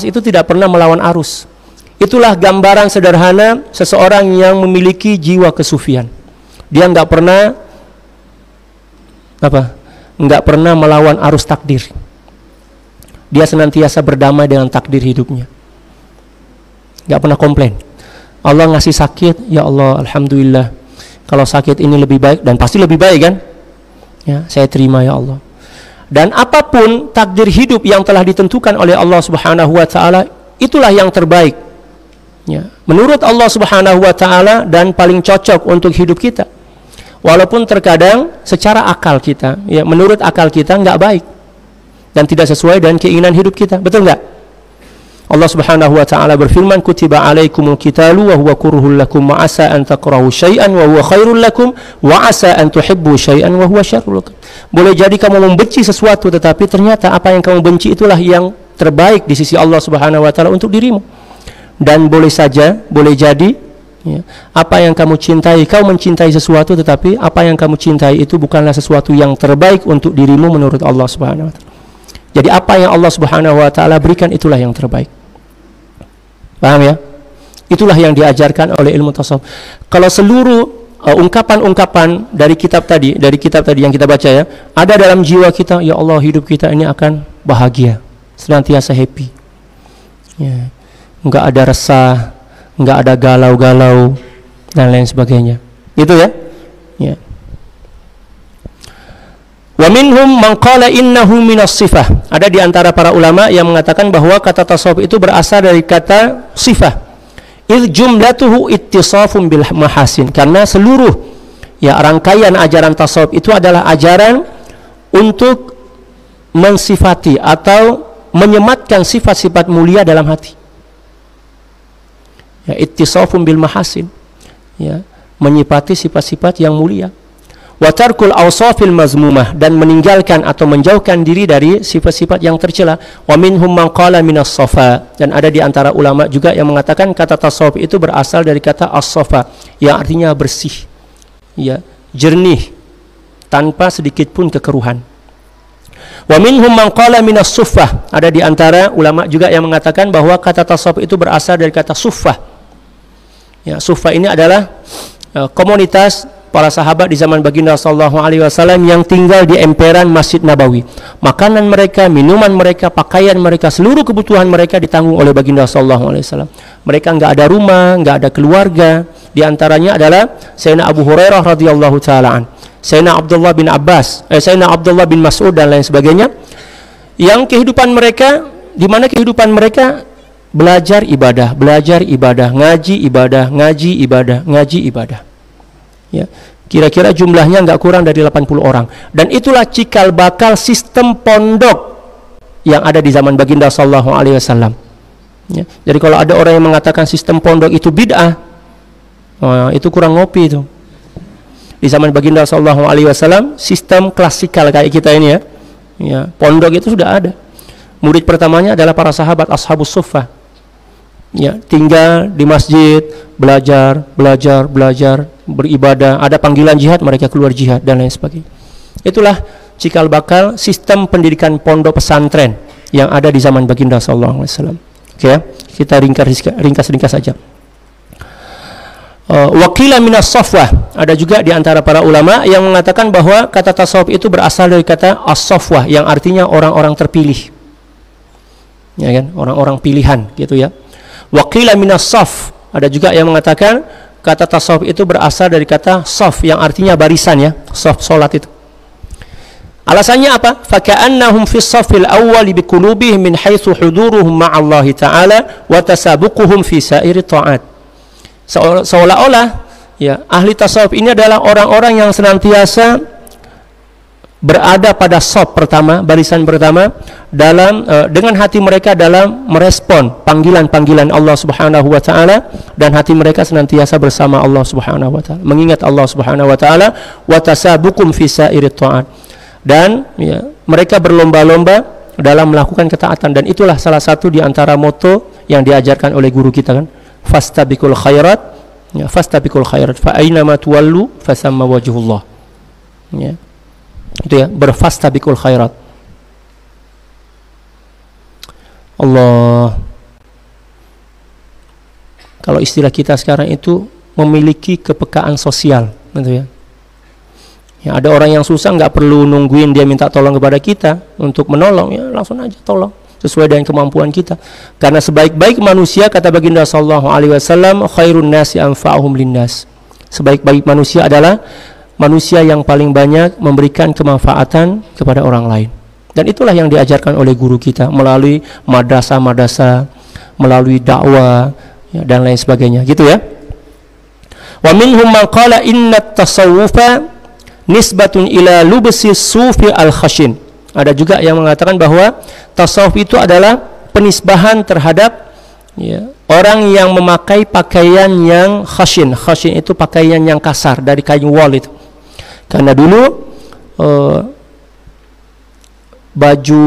itu tidak pernah melawan arus. Itulah gambaran sederhana seseorang yang memiliki jiwa kesufian. Dia nggak pernah melawan arus takdir. Dia senantiasa berdamai dengan takdir hidupnya. Nggak pernah komplain. Allah ngasih sakit, ya Allah, alhamdulillah. Kalau sakit ini lebih baik, dan pasti lebih baik kan? Ya, saya terima ya Allah. Dan apapun takdir hidup yang telah ditentukan oleh Allah Subhanahu wa taala, itulah yang terbaik. Ya, menurut Allah Subhanahu wa taala dan paling cocok untuk hidup kita. Walaupun terkadang secara akal kita, ya menurut akal kita nggak baik dan tidak sesuai dengan keinginan hidup kita. Betul nggak? Allah Subhanahu wa taala berfirman, "Kutiba 'alaikumul qitalu wa huwa kurhul lakum wa 'asa an takrahu syai'an wa huwa khairul lakum wa 'asa an tuhibbu syai'an wa huwa syarrul lakum." Boleh jadi kamu membenci sesuatu, tetapi ternyata apa yang kamu benci itulah yang terbaik di sisi Allah Subhanahu wa taala untuk dirimu. Dan boleh jadi ya, apa yang kamu cintai, kau mencintai sesuatu, tetapi apa yang kamu cintai itu bukanlah sesuatu yang terbaik untuk dirimu menurut Allah Subhanahu wa taala. Jadi apa yang Allah Subhanahu wa taala berikan itulah yang terbaik. Paham ya? Itulah yang diajarkan oleh ilmu tasawuf. Kalau seluruh ungkapan-ungkapan dari kitab tadi yang kita baca ya, ada dalam jiwa kita, ya Allah, hidup kita ini akan bahagia, senantiasa happy. Ya. Enggak ada resah, enggak ada galau-galau dan lain sebagainya. Gitu ya? Ya. Wa minhum man qala innahu minas sifah. Ada di antara para ulama yang mengatakan bahwa kata tasawuf itu berasal dari kata sifah. Idz jumlatuhu ittisafun bil mahasin. Karena seluruh ya rangkaian ajaran tasawuf itu adalah ajaran untuk mensifati atau menyematkan sifat-sifat mulia dalam hati. Ya, ittisafun bil mahasin, ya, menyifati sifat-sifat yang mulia. Wa tarkul awsafil mazmumah, dan meninggalkan atau menjauhkan diri dari sifat-sifat yang tercela. Wa minhum man qala minas safa, dan ada di antara ulama juga yang mengatakan kata tasawuf itu berasal dari kata as-safa yang artinya bersih, ya, jernih, tanpa sedikit pun kekeruhan. Wa minhum man qala minas suffah, ada di antara ulama juga yang mengatakan bahwa kata tasawuf itu berasal dari kata suffah. Ya, suffah ini adalah komunitas para sahabat di zaman baginda sallallahu alaihi wasallam yang tinggal di emperan Masjid Nabawi. Makanan mereka, minuman mereka, pakaian mereka, seluruh kebutuhan mereka ditanggung oleh baginda sallallahu alaihi wasallam. Mereka enggak ada rumah, enggak ada keluarga. Di antaranya adalah Sayyidina Abu Hurairah radhiyallahu taala an, Sayyidina Abdullah bin Abbas, Sayyidina Abdullah bin Mas'ud dan lain sebagainya. Yang kehidupan mereka, di mana kehidupan mereka belajar ibadah, ngaji ibadah. Ya, kira-kira jumlahnya nggak kurang dari 80 orang. Dan itulah cikal bakal sistem pondok yang ada di zaman baginda sallallahu alaihi wasallam. Ya, jadi kalau ada orang yang mengatakan sistem pondok itu bid'ah, itu kurang ngopi itu. Di zaman baginda sallallahu alaihi wasallam sistem klasikal kayak kita ini ya. Ya, pondok itu sudah ada. Murid pertamanya adalah para sahabat ashabus suffah. Ya, tinggal di masjid, belajar, beribadah, ada panggilan jihad, mereka keluar jihad dan lain sebagainya. Itulah cikal bakal sistem pendidikan pondok pesantren yang ada di zaman baginda sallallahu alaihi wasallam. Oke ya, kita ringkas saja. Wakila minas safwah, ada juga di antara para ulama yang mengatakan bahwa kata tasawuf itu berasal dari kata as-safwah yang artinya orang-orang terpilih. Ya kan, orang-orang pilihan gitu ya. Wakila minas saf, ada juga yang mengatakan kata tasawuf itu berasal dari kata saf yang artinya barisan ya, saf salat itu. Alasannya apa? Faka'annahum fis safil awwal biqulubihim min haitsu huduruhum ma'allahi ta'ala wa tasabuquhum fi sa'iri ta'at. Seolah-olah ya, ahli tasawuf ini adalah orang-orang yang senantiasa berada pada saf pertama, barisan pertama dalam dengan hati mereka dalam merespon panggilan-panggilan Allah Subhanahu wa taala, dan hati mereka senantiasa bersama Allah Subhanahu wa taala, mengingat Allah Subhanahu wa taala, wa tasabukum fi sa'irit ta'at, dan ya, mereka berlomba-lomba dalam melakukan ketaatan. Dan itulah salah satu di antara moto yang diajarkan oleh guru kita kan, fastabiqul khairat, Ya, fastabiqul khairat fa aina ma tuwallu fasamma wajhullah. Ya. Itu ya, berfastabiqul khairat. Allah. Kalau istilah kita sekarang itu memiliki kepekaan sosial, gitu ya. Ya, ada orang yang susah nggak perlu nungguin dia minta tolong kepada kita untuk menolong, ya langsung aja tolong sesuai dengan kemampuan kita. Karena sebaik-baik manusia, kata baginda sallallahu alaihi wasallam, khairun nasi anfa'uhum linnas. Sebaik-baik manusia adalah manusia yang paling banyak memberikan kemanfaatan kepada orang lain. Dan itulah yang diajarkan oleh guru kita melalui madrasah-madrasah, melalui dakwah, ya, dan lain sebagainya, gitu ya. Wa minhum man qala inna tasawufa nisbatun ila lubsi sufi al-khashin. Ada juga yang mengatakan bahwa tasawuf itu adalah penisbahan terhadap, ya, orang yang memakai pakaian yang khashin. Khashin itu pakaian yang kasar dari kain wol itu. Karena dulu baju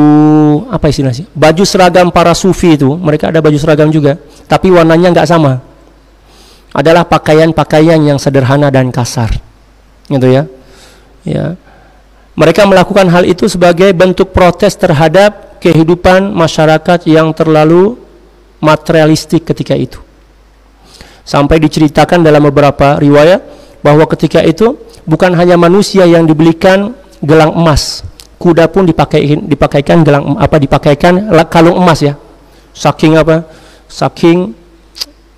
apa istilahnya? Baju seragam para sufi itu, mereka ada baju seragam juga, tapi warnanya nggak sama. Adalah pakaian-pakaian yang sederhana dan kasar, gitu ya. Ya. Mereka melakukan hal itu sebagai bentuk protes terhadap kehidupan masyarakat yang terlalu materialistik ketika itu. Sampai diceritakan dalam beberapa riwayat bahwa ketika itu bukan hanya manusia yang dibelikan gelang emas, kuda pun dipakaikan kalung emas, ya. Saking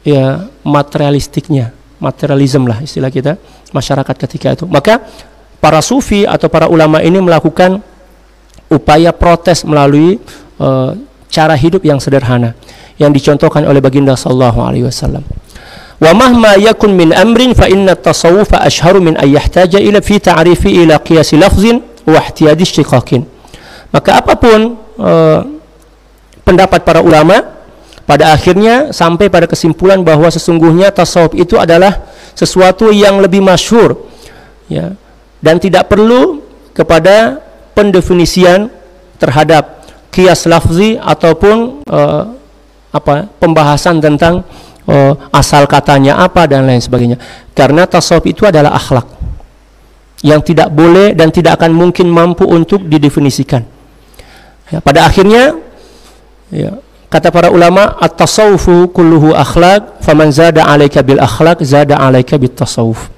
ya materialistiknya, materialism lah istilah kita, masyarakat ketika itu. Maka para sufi atau para ulama ini melakukan upaya protes melalui cara hidup yang sederhana yang dicontohkan oleh baginda sallallahu alaihi wasallam. Wa mahma yakun min amrin fa inna at-tasawwuf ashharu min ay yahtaja ila fi ta'rifi ila qiyas lafzin wa ihtiyad istiqaqin. Maka apapun pendapat para ulama, pada akhirnya sampai pada kesimpulan bahwa sesungguhnya tasawuf itu adalah sesuatu yang lebih masyhur, ya, dan tidak perlu kepada pendefinisian terhadap qiyas lafzi ataupun pembahasan tentang asal katanya apa dan lain sebagainya. Karena tasawuf itu adalah akhlak yang tidak boleh dan tidak akan mungkin mampu untuk didefinisikan. Ya, pada akhirnya, ya, kata para ulama, at-tasawufu kulluhu akhlaq, faman zada 'alaika bil akhlaq zada 'alaika bit tasawuf.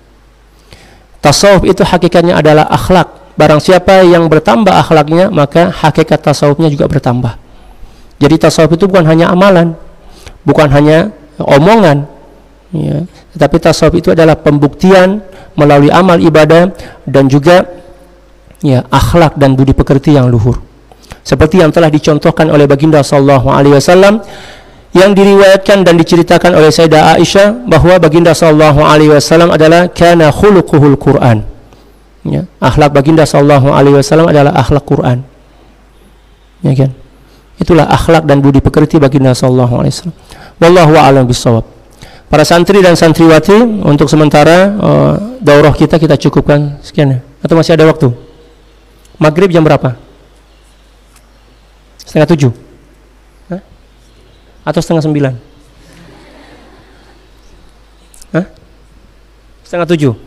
Tasawuf itu hakikatnya adalah akhlak. Barang siapa yang bertambah akhlaknya, maka hakikat tasawufnya juga bertambah. Jadi tasawuf itu bukan hanya amalan, bukan hanya omongan, ya, tetapi tasawuf itu adalah pembuktian melalui amal ibadah dan juga, ya, akhlak dan budi pekerti yang luhur. Seperti yang telah dicontohkan oleh baginda sallallahu alaihi wasallam, yang diriwayatkan dan diceritakan oleh Sayyidah Aisyah bahwa baginda sallallahu alaihi wasallam adalah kana khuluquhul Quran. Ya, akhlak baginda sallallahu alaihi wasallam adalah akhlak Quran. Ya kan? Itulah akhlak dan budi pekerti baginda sallallahu alaihi wasallam. Wallahu a'lam bishawab. Para santri dan santriwati, untuk sementara daurah kita cukupkan sekian, ya. Atau masih ada waktu? Maghrib jam berapa? 6:30? Atau 6:30? 6:30?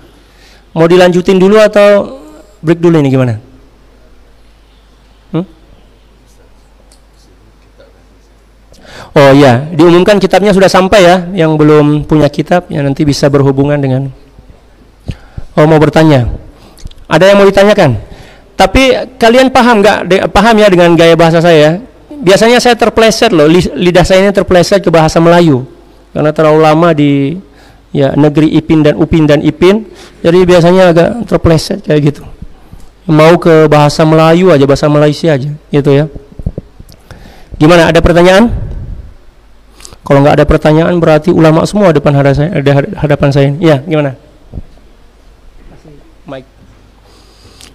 Mau dilanjutin dulu atau break dulu ini gimana? Oh ya, diumumkan kitabnya sudah sampai, ya. Yang belum punya kitab, ya, nanti bisa berhubungan dengan. Oh, mau bertanya? Ada yang mau ditanyakan? Tapi kalian paham nggak? Paham ya dengan gaya bahasa saya? Biasanya saya terpleset loh, lidah saya ini terpleset ke bahasa Melayu karena terlalu lama di, ya, negeri Ipin dan Upin dan Ipin, jadi biasanya agak terpleset kayak gitu. Mau ke bahasa Melayu aja, bahasa Malaysia aja, gitu ya. Gimana? Ada pertanyaan? Kalau nggak ada pertanyaan berarti ulama semua depan hadapan saya. Ya, gimana? Mike.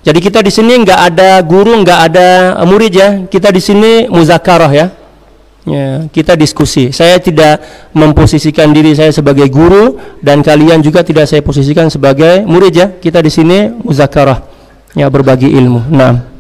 Jadi kita di sini nggak ada guru, nggak ada murid, ya. Kita di sini muzakarah, ya. Ya, kita diskusi. Saya tidak memposisikan diri saya sebagai guru dan kalian juga tidak saya posisikan sebagai murid, ya. Kita di sini muzakarah, ya, berbagi ilmu. Nah.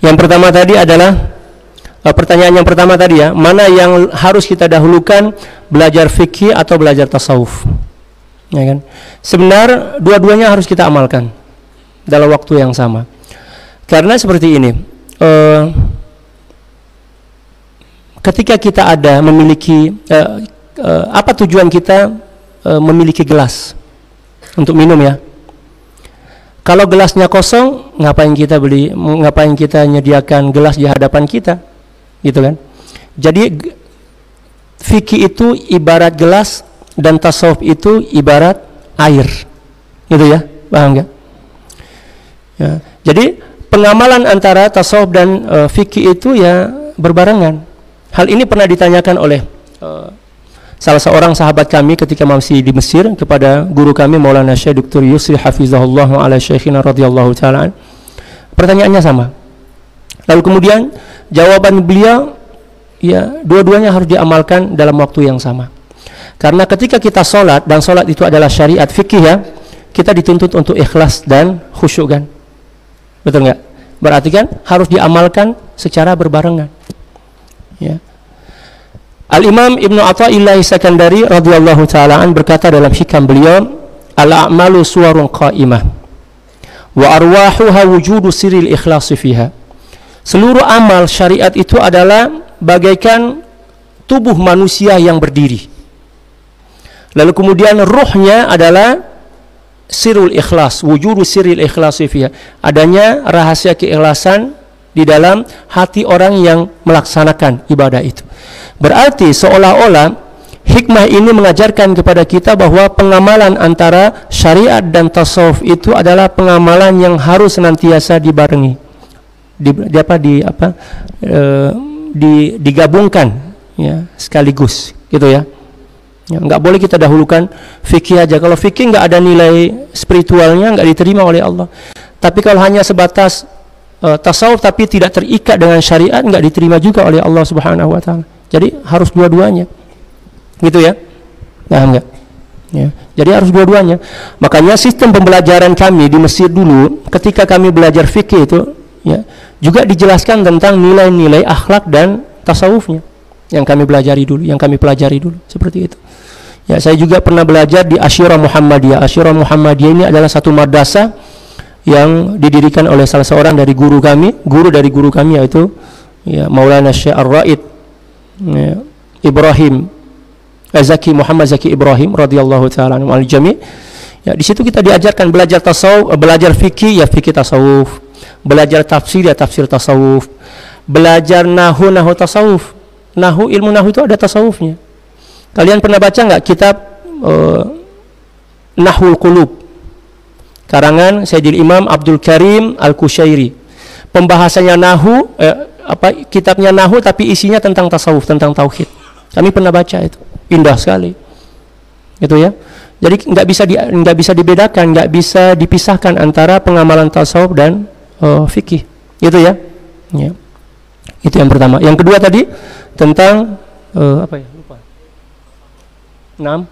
Yang pertama tadi adalah pertanyaan yang pertama tadi ya, mana yang harus kita dahulukan, belajar fikih atau belajar tasawuf? Ya kan? Sebenarnya dua-duanya harus kita amalkan dalam waktu yang sama. Karena seperti ini, ketika kita ada memiliki apa tujuan kita memiliki gelas untuk minum ya? Kalau gelasnya kosong, ngapain kita nyediakan gelas di hadapan kita, gitu kan? Jadi fikih itu ibarat gelas dan tasawuf itu ibarat air, gitu ya, paham nggak? Ya, jadi pengamalan antara tasawuf dan fikih itu ya berbarengan. Hal ini pernah ditanyakan oleh salah seorang sahabat kami ketika masih di Mesir kepada guru kami Maulana Syekh Dr. Yusri Hafizahullah ala Syekhina radhiyallahu ta'ala. Pertanyaannya sama. Lalu kemudian jawaban beliau, ya dua-duanya harus diamalkan dalam waktu yang sama. Karena ketika kita sholat, dan sholat itu adalah syariat fikih ya, kita dituntut untuk ikhlas dan khusyuk kan. Betul nggak? Berarti kan harus diamalkan secara berbarengan. Ya. Al-Imam Ibnu Athaillah Sakandari radhiyallahu ta'alaan berkata dalam hikam beliau, al-a'malu suwarun qa'imah wa arwahuha wujudu sirril ikhlasi fiha. Seluruh amal syariat itu adalah bagaikan tubuh manusia yang berdiri. Lalu kemudian ruhnya adalah sirrul ikhlas, wujudu sirril ikhlasi fiha. Adanya rahasia keikhlasan di dalam hati orang yang melaksanakan ibadah itu. Berarti seolah-olah hikmah ini mengajarkan kepada kita bahwa pengamalan antara syariat dan tasawuf itu adalah pengamalan yang harus senantiasa dibarengi, digabungkan ya, sekaligus gitu ya. Ya, nggak boleh kita dahulukan fikih aja. Kalau fikih nggak ada nilai spiritualnya, nggak diterima oleh Allah. Tapi kalau hanya sebatas tasawuf tapi tidak terikat dengan syariat, nggak diterima juga oleh Allah Subhanahu wa taala. Jadi harus dua-duanya, gitu ya. Paham nggak? Ya. Jadi harus dua-duanya. Makanya sistem pembelajaran kami di Mesir dulu, ketika kami belajar fikih itu, ya, juga dijelaskan tentang nilai-nilai akhlak dan tasawufnya yang kami pelajari dulu, seperti itu. Ya, saya juga pernah belajar di Asyirah Muhammadiyah. Asyirah Muhammadiyah ini adalah satu madrasah yang didirikan oleh salah seorang dari guru dari guru kami yaitu ya, Maulana Syekh Ar-Raid ya, Ibrahim Zaki Muhammad Zaki Ibrahim radhiyallahu taala anhu al-jami'. Ya, di situ kita diajarkan belajar tasawuf, belajar fikih ya fikih tasawuf, belajar tafsir ya tafsir tasawuf, belajar nahu tasawuf. Ilmu nahu itu ada tasawufnya. Kalian pernah baca nggak kitab Nahwul Qulub karangan Sayyidil Imam Abdul Karim Al-Kushairi? Pembahasannya nahu kitabnya nahu tapi isinya tentang tasawuf, tentang tauhid. Kami pernah baca itu, indah sekali, gitu ya. Jadi nggak bisa dibedakan, nggak bisa dipisahkan antara pengamalan tasawuf dan fikih, gitu ya. Ya. Itu yang pertama. Yang kedua tadi tentang lupa. 6.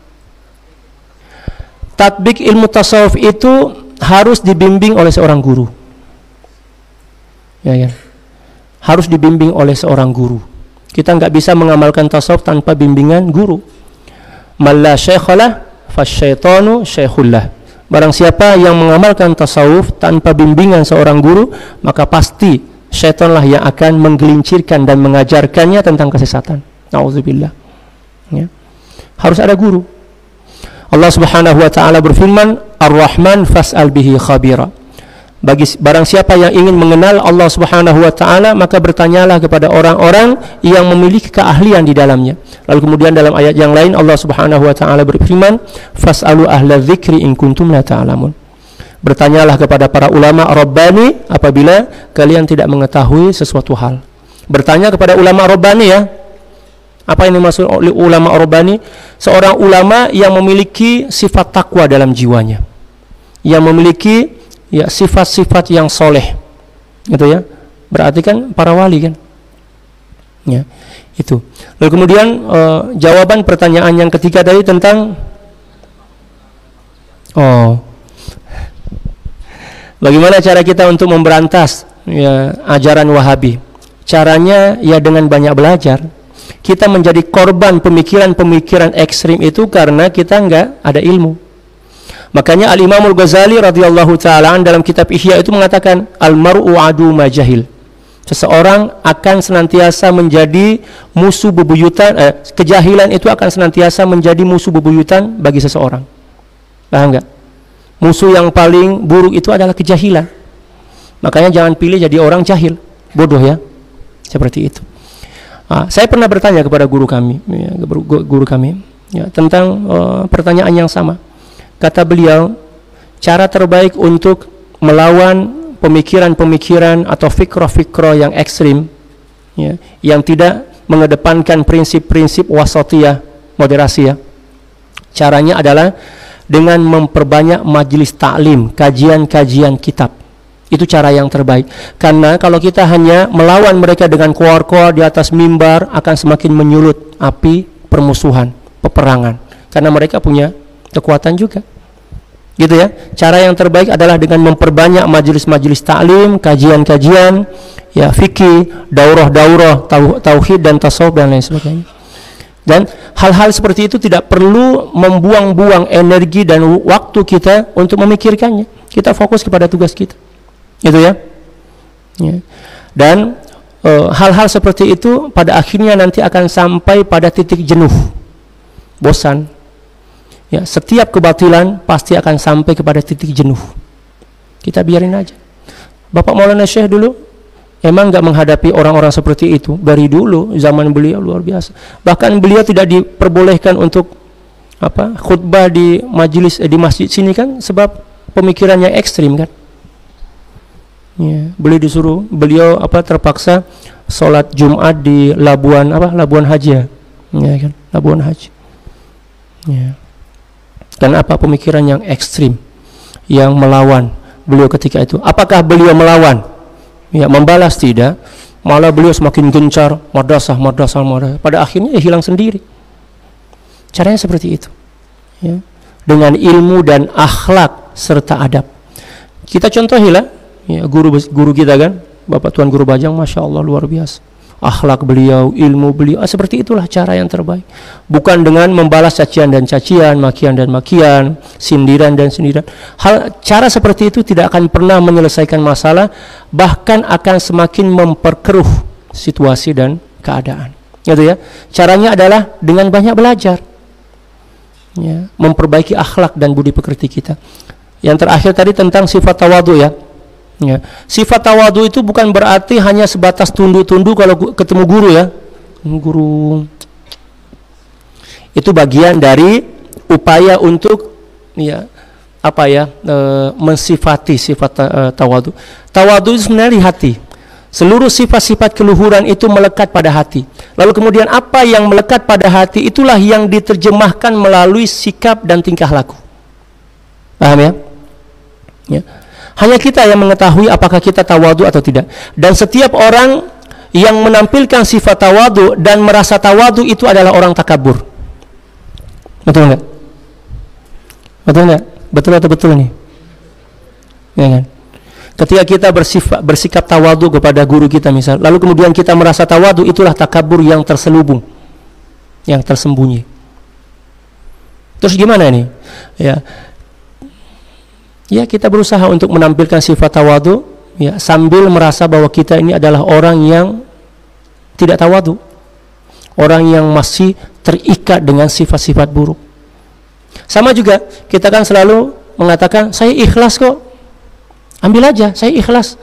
Tatbik ilmu tasawuf itu harus dibimbing oleh seorang guru. Ya, ya. Harus dibimbing oleh seorang guru. Kita nggak bisa mengamalkan tasawuf tanpa bimbingan guru. Malla syaikhalah fasyaitanu syaikhullah. Barang siapa yang mengamalkan tasawuf tanpa bimbingan seorang guru, maka pasti syaitanlah yang akan menggelincirkan dan mengajarkannya tentang kesesatan. Nauzubillah. Ya. Harus ada guru. Allah Subhanahu wa taala berfirman, Ar-Rahman fas'al bihi khabira. Barang siapa yang ingin mengenal Allah Subhanahu wa taala, maka bertanyalah kepada orang-orang yang memiliki keahlian di dalamnya. Lalu kemudian dalam ayat yang lain Allah Subhanahu wa taala berfirman, fas'alu ahla dzikri in kuntum la ta'lamun. Bertanyalah kepada para ulama Rabbani apabila kalian tidak mengetahui sesuatu hal. Bertanya kepada ulama Rabbani ya. Apa yang dimaksud oleh ulama Rabbani? Seorang ulama yang memiliki sifat takwa dalam jiwanya, yang memiliki ya sifat-sifat yang soleh, gitu ya. Berarti kan para wali kan, ya itu. Lalu kemudian jawaban pertanyaan yang ketiga tadi tentang bagaimana cara kita untuk memberantas ya ajaran Wahabi. Caranya ya dengan banyak belajar. Kita menjadi korban pemikiran-pemikiran ekstrim itu karena kita enggak ada ilmu. Makanya Al-Imam Al-Ghazali radhiyallahu ta'ala dalam kitab Ihya itu mengatakan al-mar'u adu ma jahil. Seseorang akan senantiasa menjadi musuh bebuyutan, kejahilan itu akan senantiasa menjadi musuh bebuyutan bagi seseorang. Paham enggak? Musuh yang paling buruk itu adalah kejahilan. Makanya jangan pilih jadi orang jahil, bodoh ya. Seperti itu. Saya pernah bertanya kepada guru kami, tentang pertanyaan yang sama. Kata beliau, cara terbaik untuk melawan pemikiran-pemikiran atau fikroh-fikroh yang ekstrim, ya, yang tidak mengedepankan prinsip-prinsip wasatiyah, moderasi ya. Caranya adalah dengan memperbanyak majelis taklim, kajian-kajian kitab. Itu cara yang terbaik. Karena kalau kita hanya melawan mereka dengan koar-koar di atas mimbar, akan semakin menyulut api permusuhan, peperangan. Karena mereka punya kekuatan juga. Gitu ya. Cara yang terbaik adalah dengan memperbanyak majelis-majelis taklim, kajian-kajian, ya fikih, daurah-daurah, tauhid dan tasawuf dan lain sebagainya. Dan hal-hal seperti itu tidak perlu membuang-buang energi dan waktu kita untuk memikirkannya. Kita fokus kepada tugas kita. Gitu ya. Dan hal-hal seperti itu pada akhirnya nanti akan sampai pada titik jenuh, bosan. Ya, setiap kebatilan pasti akan sampai kepada titik jenuh. Kita biarin aja. Bapak Maulana Syekh dulu emang nggak menghadapi orang-orang seperti itu dari dulu, zaman beliau luar biasa. Bahkan beliau tidak diperbolehkan untuk khutbah di majelis di masjid sini kan sebab pemikirannya ekstrim kan. Ya, beliau terpaksa sholat Jumat di Labuan Haji ya, kan Labuan Haji. Ya. Dan pemikiran yang ekstrim yang melawan beliau ketika itu. Apakah beliau melawan? Ya, membalas tidak. Malah beliau semakin gencar madrasah. Pada akhirnya hilang sendiri. Caranya seperti itu. Ya. Dengan ilmu dan akhlak serta adab. Kita contohilah. Ya, guru kita kan, Bapak Tuan Guru Bajang, Masya Allah luar biasa. Akhlak beliau, ilmu beliau, seperti itulah cara yang terbaik. Bukan dengan membalas cacian dan cacian, makian dan makian, sindiran dan sindiran. Cara seperti itu tidak akan pernah menyelesaikan masalah, bahkan akan semakin memperkeruh situasi dan keadaan. Gitu ya. Caranya adalah dengan banyak belajar. Ya, memperbaiki akhlak dan budi pekerti kita. Yang terakhir tadi tentang sifat tawadhu ya. Ya. Sifat tawadhu itu bukan berarti hanya sebatas tunduk-tunduk kalau ketemu guru ya. Guru itu bagian dari upaya untuk mensifati sifat tawadhu. Tawadhu itu sebenarnya di hati. Seluruh sifat-sifat keluhuran itu melekat pada hati. Lalu kemudian apa yang melekat pada hati itulah yang diterjemahkan melalui sikap dan tingkah laku. Paham ya? Ya. Hanya kita yang mengetahui apakah kita tawadhu atau tidak. Dan setiap orang yang menampilkan sifat tawadhu dan merasa tawadhu itu adalah orang takabur. Betul enggak? Betul enggak? Betul atau betul nih? Ya kan? Ketika kita bersikap tawadhu kepada guru kita misal, lalu kemudian kita merasa tawadhu, itulah takabur yang terselubung, yang tersembunyi. Terus gimana nih? Ya kita berusaha untuk menampilkan sifat tawadhu ya, sambil merasa bahwa kita ini adalah orang yang tidak tawadhu, orang yang masih terikat dengan sifat-sifat buruk. Sama juga kita kan selalu mengatakan saya ikhlas kok, ambil aja saya ikhlas.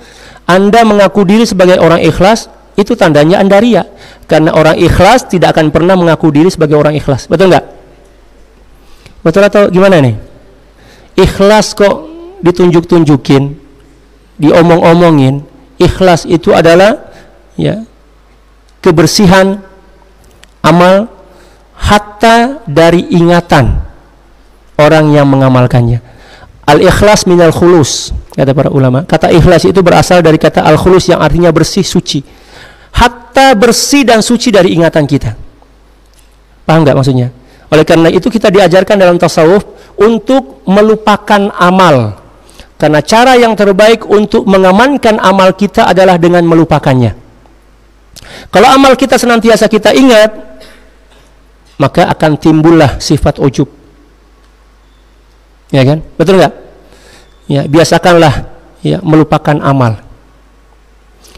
Anda mengaku diri sebagai orang ikhlas, itu tandanya Anda ria, karena orang ikhlas tidak akan pernah mengaku diri sebagai orang ikhlas. Betul nggak? Betul atau gimana nih? Ikhlas kok ditunjuk-tunjukin, diomong-omongin. Ikhlas itu adalah ya kebersihan amal hatta dari ingatan orang yang mengamalkannya. Al-ikhlas minal khulus, kata para ulama. Kata ikhlas itu berasal dari kata al-khulus yang artinya bersih, suci. Hatta bersih dan suci dari ingatan kita. Paham nggak maksudnya? Oleh karena itu kita diajarkan dalam tasawuf untuk melupakan amal, Karena cara yang terbaik untuk mengamankan amal kita adalah dengan melupakannya. Kalau amal kita senantiasa kita ingat, maka akan timbullah sifat ujub. Ya kan? Betul nggak? Ya, biasakanlah ya melupakan amal.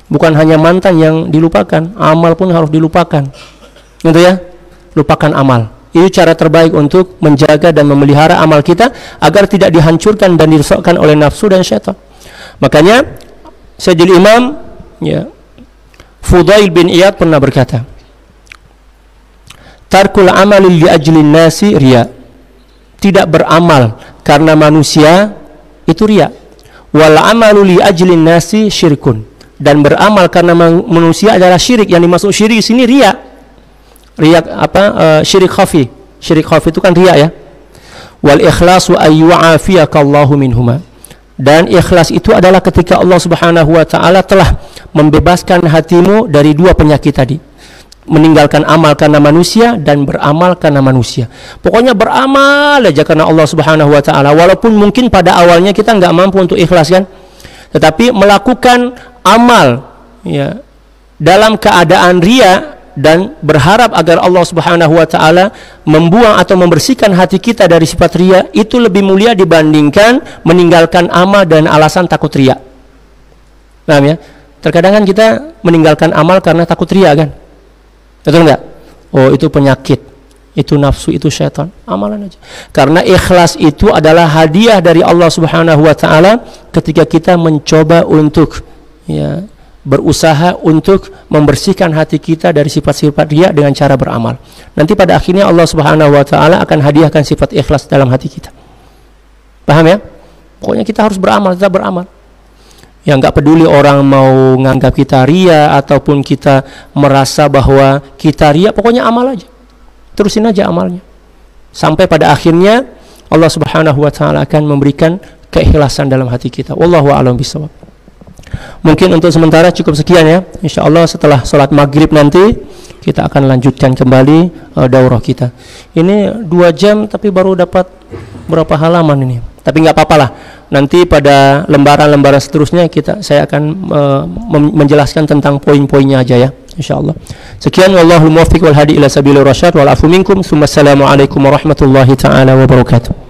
Bukan hanya mantan yang dilupakan, amal pun harus dilupakan. Gitu ya? Lupakan amal. Itu cara terbaik untuk menjaga dan memelihara amal kita agar tidak dihancurkan dan dirusakkan oleh nafsu dan syaitan. Makanya Sayyidul Imam ya, Fudail bin Iyad pernah berkata, tarkul amali li ajlin nasi riya. Tidak beramal karena manusia itu riya. Wal amalu li ajlin nasi syirkun. Dan beramal karena manusia adalah syirik. Yang dimaksud syirik di sini riya. Riya syirik khafi. Syirik khafi itu kan riya ya. Wal ikhlasu ayyu'afiyakallahu minhuma. Dan ikhlas itu adalah ketika Allah Subhanahu wa taala telah membebaskan hatimu dari dua penyakit tadi. Meninggalkan amal karena manusia dan beramal karena manusia. Pokoknya beramal aja karena Allah Subhanahu wa taala, walaupun mungkin pada awalnya kita nggak mampu untuk ikhlas kan. Tetapi melakukan amal ya dalam keadaan riya dan berharap agar Allah Subhanahu wa taala membuang atau membersihkan hati kita dari sifat riya, itu lebih mulia dibandingkan meninggalkan amal dan alasan takut riya. Paham ya? Terkadang kan kita meninggalkan amal karena takut riya kan? Betul enggak? Oh, itu penyakit. Itu nafsu, itu syaitan. Amalan aja. Karena ikhlas itu adalah hadiah dari Allah Subhanahu wa taala ketika kita mencoba untuk ya berusaha untuk membersihkan hati kita dari sifat-sifat riya dengan cara beramal. Nanti pada akhirnya Allah Subhanahu wa taala akan hadiahkan sifat ikhlas dalam hati kita. Paham ya? Pokoknya kita harus beramal, tetap beramal. Ya enggak peduli orang mau nganggap kita riya ataupun kita merasa bahwa kita riya, pokoknya amal aja. Terusin aja amalnya. Sampai pada akhirnya Allah Subhanahu wa taala akan memberikan keikhlasan dalam hati kita. Wallahu a'lam bishawab. Mungkin untuk sementara cukup sekian ya. InsyaAllah setelah sholat maghrib nanti kita akan lanjutkan kembali daurah kita. Ini 2 jam tapi baru dapat berapa halaman ini. Tapi nggak apa-apa lah. Nanti pada lembaran-lembaran seterusnya saya akan menjelaskan tentang poin-poinnya aja ya. InsyaAllah. Sekian, wallahul muwaffiq wal hadi ila sabilir rasyad wal afu minkum. Assalamualaikum warahmatullahi taala wabarakatuh.